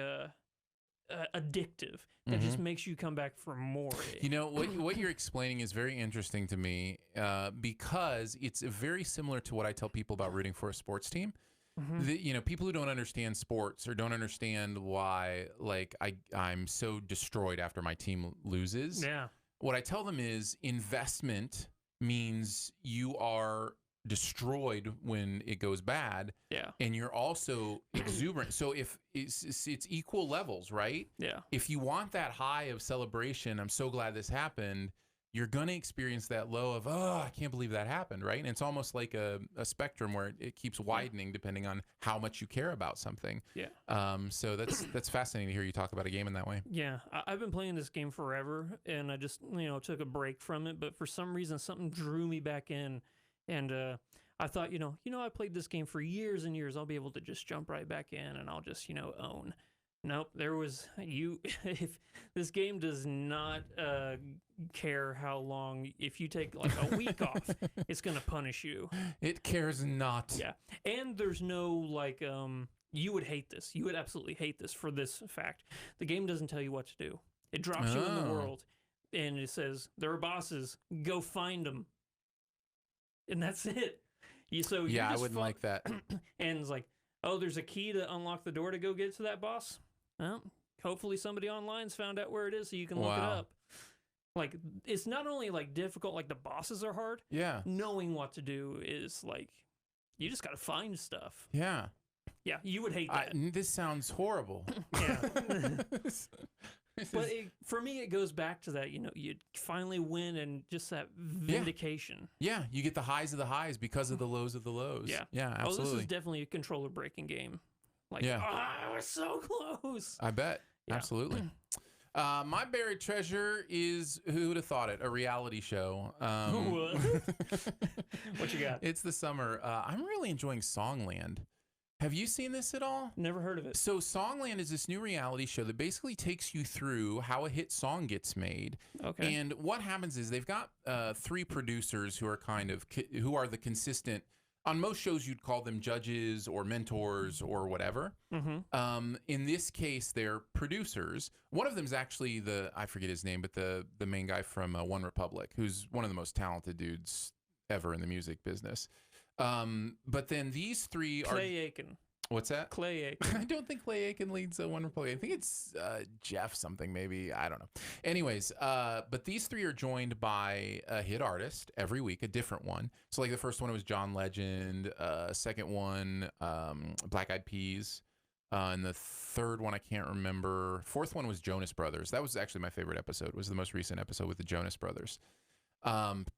addictive that just makes you come back for more. You know, what you're explaining is very interesting to me because it's very similar to what I tell people about rooting for a sports team. People who don't understand sports or don't understand why, like, I'm so destroyed after my team loses. Yeah. What I tell them is investment means you are destroyed when it goes bad. Yeah. And you're also exuberant. So if it's equal levels, right? Yeah. If you want that high of celebration, I'm so glad this happened, you're going to experience that low of, oh, I can't believe that happened, right? And it's almost like a spectrum where it keeps widening depending on how much you care about something. Yeah. So that's fascinating to hear you talk about a game in that way. Yeah, I've been playing this game forever, and I just took a break from it. But for some reason, something drew me back in, and I thought, I played this game for years and years. I'll be able to just jump right back in and I'll just, own. Nope, there was if this game does not care how long, if you take like a week off, it's gonna punish you. It cares not. Yeah, and there's no like you would hate this. You would absolutely hate this for this fact. The game doesn't tell you what to do. It drops you in the world, and it says there are bosses. Go find them, and that's it. I wouldn't like that. And it's like, oh, there's a key to unlock the door to go get to that boss. Well, hopefully somebody online's found out where it is so you can look it up. Like, it's not only like difficult, like the bosses are hard. Yeah. Knowing what to do is like, you just got to find stuff. Yeah. Yeah, you would hate that. This sounds horrible. Yeah. But for me, it goes back to that, you finally win and just that vindication. Yeah, you get the highs of the highs because of the lows of the lows. Yeah. Yeah, absolutely. Oh, this is definitely a controller breaking game. Like, I was so close. I bet. Yeah. Absolutely. My buried treasure is, who would have thought it, a reality show. What you got? It's the summer. I'm really enjoying Songland. Have you seen this at all? Never heard of it. So Songland is this new reality show that basically takes you through how a hit song gets made. Okay. And what happens is they've got 3 producers who are who are the consistent. On most shows, you'd call them judges or mentors or whatever. Mm-hmm. In this case, they're producers. One of them is actually I forget his name, but the main guy from One Republic, who's one of the most talented dudes ever in the music business. But then these 3 are Clay Aiken. What's that? Clay Aiken. I don't think Clay Aiken leads One Republic. I think it's Jeff something maybe. I don't know. Anyways, but these 3 are joined by a hit artist every week, a different one. So like the first one was John Legend. Second one, Black Eyed Peas. And the third one I can't remember. Fourth one was Jonas Brothers. That was actually my favorite episode. It was the most recent episode with the Jonas Brothers.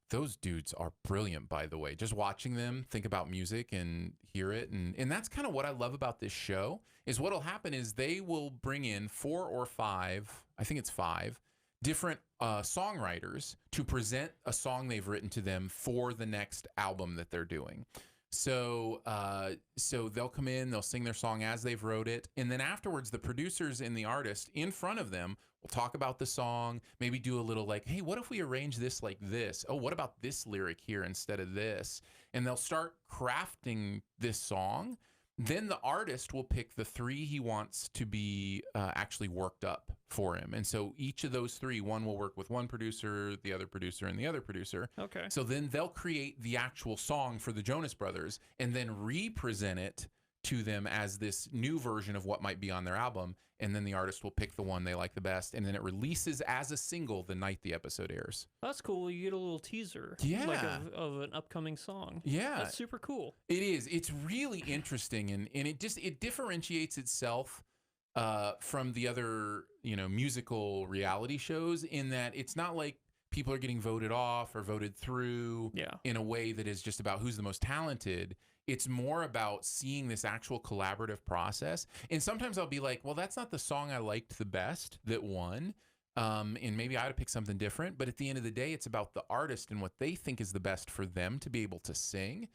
Those dudes are brilliant, by the way. Just watching them think about music and hear it. And that's kind of what I love about this show is what'll happen is they will bring in 4 or 5, I think it's 5, different songwriters to present a song they've written to them for the next album that they're doing. So they'll come in, they'll sing their song as they've wrote it. And then afterwards, the producers and the artist in front of them will talk about the song, maybe do a little like, hey, what if we arrange this like this? Oh, what about this lyric here instead of this? And they'll start crafting this song. Then the artist will pick the 3 he wants to be actually worked up for him. And so each of those 3, one will work with one producer, the other producer, and the other producer. Okay. So then they'll create the actual song for the Jonas Brothers and then represent it to them as this new version of what might be on their album. And then the artist will pick the one they like the best. And then it releases as a single the night the episode airs. That's cool. You get a little teaser like of an upcoming song. Yeah. That's super cool. It is. It's really interesting. And it differentiates itself from the other, musical reality shows in that it's not like people are getting voted off or voted through in a way that is just about who's the most talented. It's more about seeing this actual collaborative process. And sometimes I'll be like, well, that's not the song I liked the best that won. And maybe I ought to pick something different. But at the end of the day, it's about the artist and what they think is the best for them to be able to sing.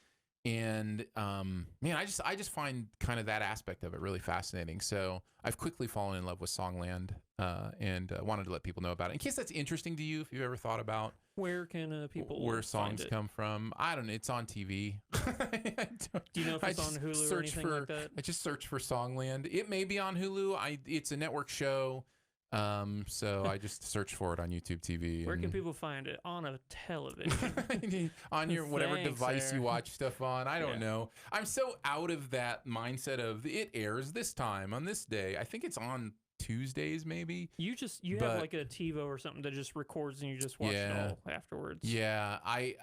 And man, I just find kind of that aspect of it really fascinating. So I've quickly fallen in love with Songland and wanted to let people know about it. In case that's interesting to you, if you've ever thought about where can people where songs find it? come from, I don't know. It's on TV. Do you know if it's on Hulu or anything like that? I just search for Songland. It may be on Hulu. It's a network show. So I just search for it on YouTube TV. Where can people find it? On a television. On your whatever Thanks, device sir. you watch stuff on. I don't know. I'm so out of that mindset of it airs this time on this day. I think it's on Tuesdays maybe. You have like a TiVo or something that just records and you just watch it all afterwards. Yeah, I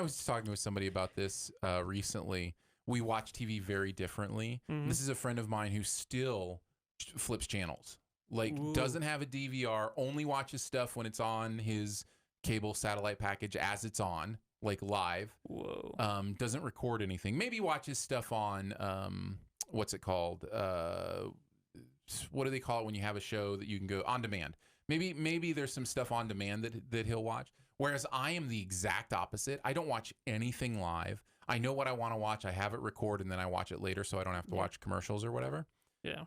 was talking with somebody about this recently. We watch TV very differently. Mm-hmm. This is a friend of mine who still flips channels. Like, Ooh. doesn't have a DVR, only watches stuff when it's on his cable satellite package as it's on, like live. Whoa. Doesn't record anything. Maybe watches stuff on, what's it called? What do they call it when you have a show that you can go on demand? Maybe there's some stuff on demand that he'll watch. Whereas I am the exact opposite. I don't watch anything live. I know what I want to watch. I have it record and then I watch it later so I don't have to watch commercials or whatever. Yeah.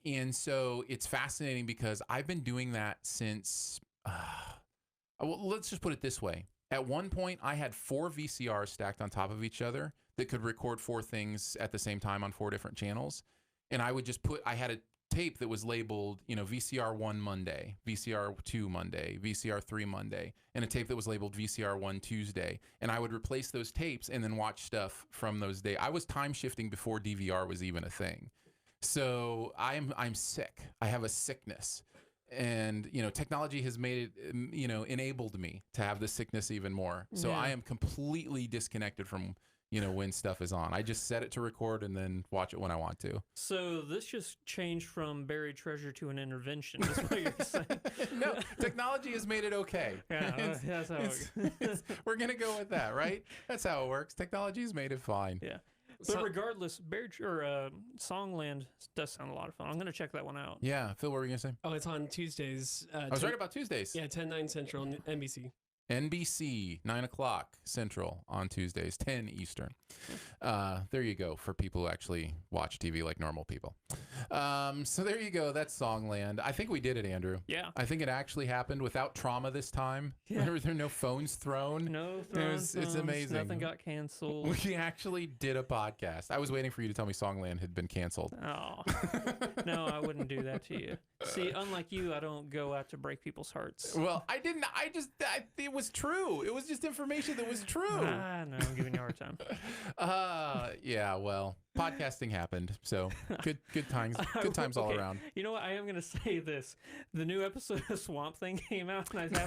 And so it's fascinating because I've been doing that since, well, let's just put it this way. At one point, I had 4 VCRs stacked on top of each other that could record 4 things at the same time on 4 different channels. And I would just I had a tape that was labeled, VCR 1 Monday, VCR 2 Monday, VCR 3 Monday, and a tape that was labeled VCR 1 Tuesday. And I would replace those tapes and then watch stuff from those days. I was time shifting before DVR was even a thing. So I'm sick. I have a sickness. And, technology has made it, enabled me to have the sickness even more. So I am completely disconnected from, when stuff is on. I just set it to record and then watch it when I want to. So this just changed from buried treasure to an intervention, is what you're saying. No, technology has made it okay. Yeah, that's how it works. We're going to go with that, right? That's how it works. Technology has made it fine. Yeah. But regardless, Songland does sound a lot of fun. I'm going to check that one out. Yeah. Phil, what were you going to say? Oh, it's on Tuesdays. I was right about Tuesdays. Yeah, 10/9 Central, NBC. NBC, 9 o'clock Central on Tuesdays, 10 Eastern. There you go for people who actually watch TV like normal people. So there you go. That's Songland. I think we did it, Andrew. Yeah. I think it actually happened without trauma this time. Yeah. There were no phones thrown. No phones. It's amazing. Nothing got canceled. We actually did a podcast. I was waiting for you to tell me Songland had been canceled. Oh. No, I wouldn't do that to you. See, unlike you, I don't go out to break people's hearts. Well, I didn't. It was true. It was just information that was true. No, I'm giving you a hard time. Yeah, well, podcasting happened. So good times. Good times all Okay, around. You know what? I am going to say this. The new episode of Swamp Thing came out, and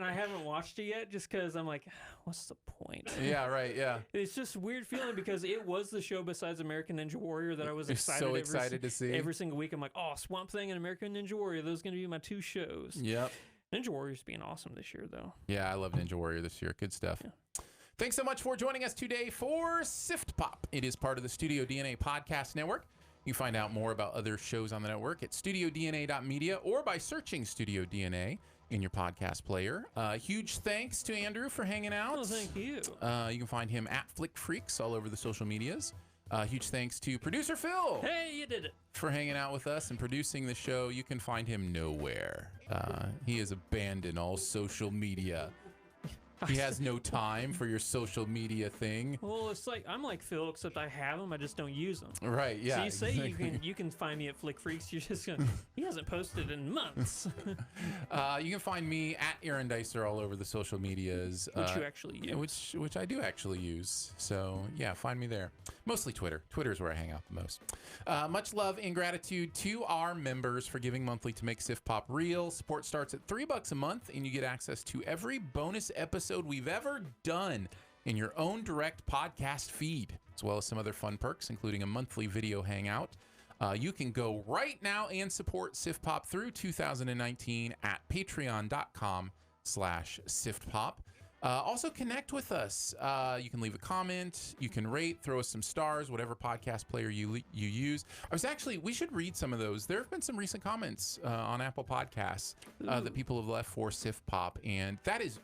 I haven't watched it yet just because I'm like, what's the point? Yeah, right. Yeah. It's just a weird feeling because it was the show besides American Ninja Warrior that I was excited to see. Every single week. I'm like, oh, Swamp Thing and American Ninja Warrior. Those are going to be my 2 shows. Yep. Ninja Warrior's being awesome this year, though. Yeah, I love Ninja Warrior this year. Good stuff. Yeah. Thanks so much for joining us today for SiftPop. It is part of the Studio DNA Podcast Network. You can find out more about other shows on the network at studiodna.media or by searching Studio DNA in your podcast player. Huge thanks to Andrew for hanging out. Oh, thank you. You can find him at Flick Freaks all over the social medias. Huge thanks to producer Phil. Hey, you did it. For hanging out with us and producing the show. You can find him nowhere. He has abandoned all social media. He has no time for your social media thing. Well, it's like I'm like Phil, except I have them, I just don't use them. Right? Yeah. So you say exactly. you can find me at Flick Freaks. You're just gonna. He hasn't posted in months. You can find me at Aaron Dicer all over the social medias, Which you actually use. which I do actually use. So yeah, find me there. Mostly Twitter. Twitter is where I hang out the most. Much love and gratitude to our members for giving monthly to make SiftPop real. Support starts at $3 a month, and you get access to every bonus episode we've ever done in your own direct podcast feed, as well as some other fun perks, including a monthly video hangout. You can go right now and support SiftPop through 2019 at patreon.com/SiftPop. Also connect with us. You can leave a comment, you can rate, throw us some stars, whatever podcast player you use. We should read some of those. There have been some recent comments on Apple Podcasts that people have left for SiftPop, and that is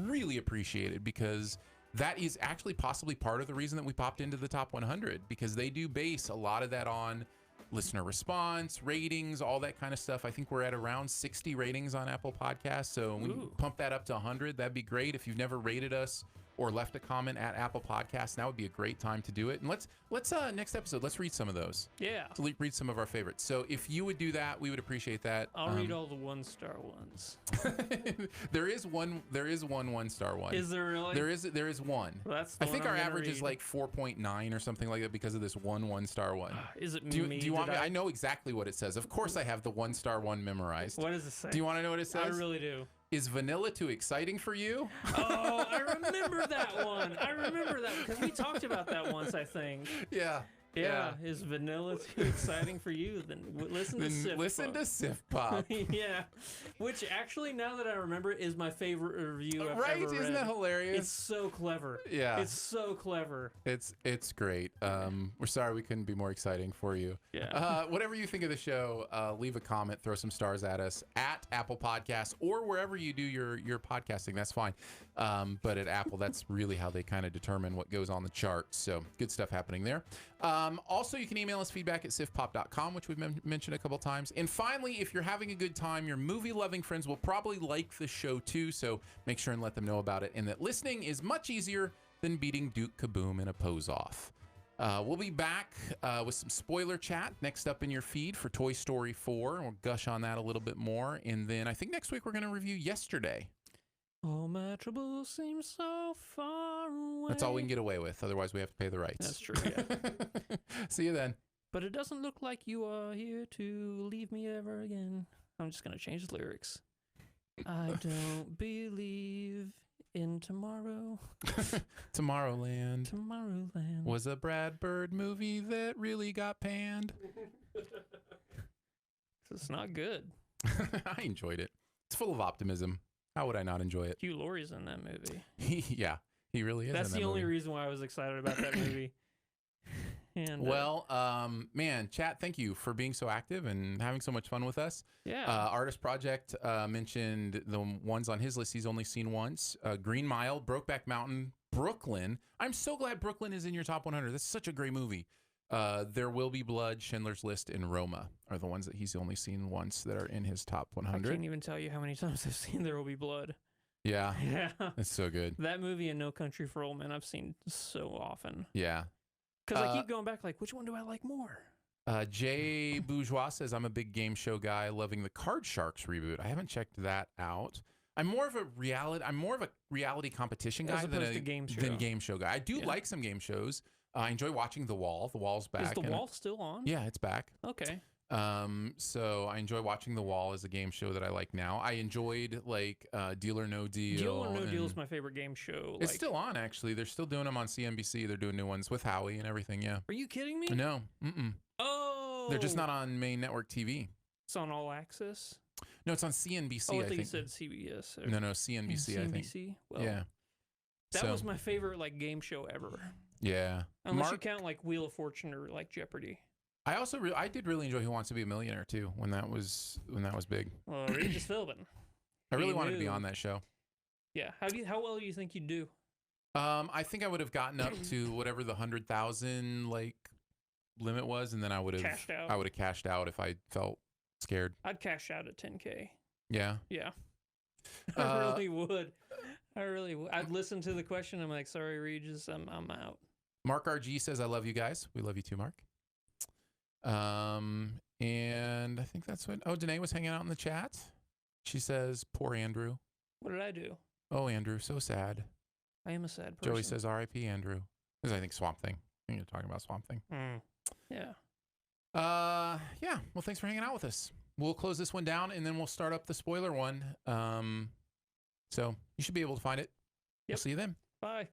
really appreciated because that is actually possibly part of the reason that we popped into the top 100, because they do base a lot of that on listener response, ratings, all that kind of stuff. I think we're at around 60 ratings on Apple Podcasts. So when we pump that up to 100, that'd be great. If you've never rated us or left a comment at Apple Podcasts, now would be a great time to do it. And let's next episode, let's read some of those. Yeah. To read some of our favorites. So if you would do that, we would appreciate that. I'll read all the 1-star ones. There is one 1-star one. Is there really? There is one. Well, that's the I think one our I'm gonna average is read. like 4.9 or something like that because of this 1-star one. Is it Do me? you want me? Did I know exactly what it says. Of course, I have the 1-star one memorized. What does it say? Do you want to know what it says? I really do. Is vanilla too exciting for you? Oh, I remember that one. I remember that because we talked about that once, I think. Yeah. Yeah, is vanilla too exciting for you? Then listen to Then SiftPop. listen to SiftPop. Yeah, which actually, now that I remember, is my favorite review I've Right? ever Isn't read. that hilarious? It's so clever. Yeah. It's so clever. It's great. We're sorry we couldn't be more exciting for you. Yeah. Whatever you think of the show, leave a comment, throw some stars at us at Apple Podcasts or wherever you do your podcasting. That's fine. But at Apple, that's really how they kind of determine what goes on the charts. So good stuff happening there. Also, you can email us feedback at siftpop.com, which we've mentioned a couple times. And finally, if you're having a good time, your movie-loving friends will probably like the show too. So make sure and let them know about it. And that listening is much easier than beating Duke Kaboom in a pose-off. We'll be back with some spoiler chat next up in your feed for Toy Story 4. And we'll gush on that a little bit more. And then I think next week we're going to review Yesterday. All my troubles seem so far away. That's all we can get away with. Otherwise, we have to pay the rights. That's true, yeah. See you then. But it doesn't look like you are here to leave me ever again. I'm just going to change the lyrics. I don't believe in tomorrow. Tomorrowland Tomorrowland. was a Brad Bird movie that really got panned. It's not good. I enjoyed it. It's full of optimism. How would I not enjoy it? Hugh Laurie's in that movie. Yeah, he really is. That's in that the only movie. reason why I was excited about that movie. And Well, man, chat, thank you for being so active and having so much fun with us. yeah. Artist Project mentioned the ones on his list he's only seen once. Green Mile, Brokeback Mountain, Brooklyn. I'm so glad Brooklyn is in your top 100. That's such a great movie. There Will Be Blood, Schindler's List, and Roma are the ones that he's only seen once that are in his top I 100. can't even tell you how many times I've seen There Will Be Blood. Yeah, Yeah. it's so good. That movie and No Country for Old Men I've seen so often. Yeah. Because I keep going back like, which one do I like more? Jay Bourgeois says, I'm a big game show guy, loving the Card Sharks reboot. I haven't checked that out. I'm more of a reality competition guy As than opposed a to game show. game show guy. I do Yeah. like some game shows. I enjoy watching The Wall. The Wall's back. Is The and- Wall still on? Yeah, it's back. Okay. So I enjoy watching The Wall as a game show that I like now. I enjoyed like Deal or No Deal. Deal or No Deal is and- my favorite game show. It's like, still on, actually. They're still doing them on CNBC. They're doing new ones with Howie and everything. Yeah. Are you kidding me? No. Mm-mm. Oh. They're just not on main network TV. It's on All Access. No, it's on CNBC. Oh, I I thought you think. said CBS. Or No, CNBC. I think. CNBC. Well, Yeah. that So, was my favorite like game show ever. yeah. Unless you Mark, count like Wheel of Fortune or like Jeopardy. I also I did really enjoy Who Wants to Be a Millionaire too when that was big. Well, Regis Philbin. I really He wanted to be knew. on that show. Yeah. How well do you think you'd do? I think I would have gotten up to whatever the 100,000 like limit was, and then I would have Cashed out. I would have cashed out if I felt scared. I'd cash out at 10K. Yeah. Yeah. I really would. I really would. I'd listen to the question. I'm like, sorry, Regis, I'm out. Mark RG says, I love you guys. We love you too, Mark. And I think that's what. Oh, Danae was hanging out in the chat. She says, poor Andrew. What did I do? Oh, Andrew, so sad. I am a sad person. Joey says, R.I.P. Andrew. Because I think Swamp Thing. I think you're talking about Swamp Thing. Yeah. Yeah. Well, thanks for hanging out with us. We'll close this one down and then we'll start up the spoiler one. So you should be able to find it. We'll Yep. see you then. Bye.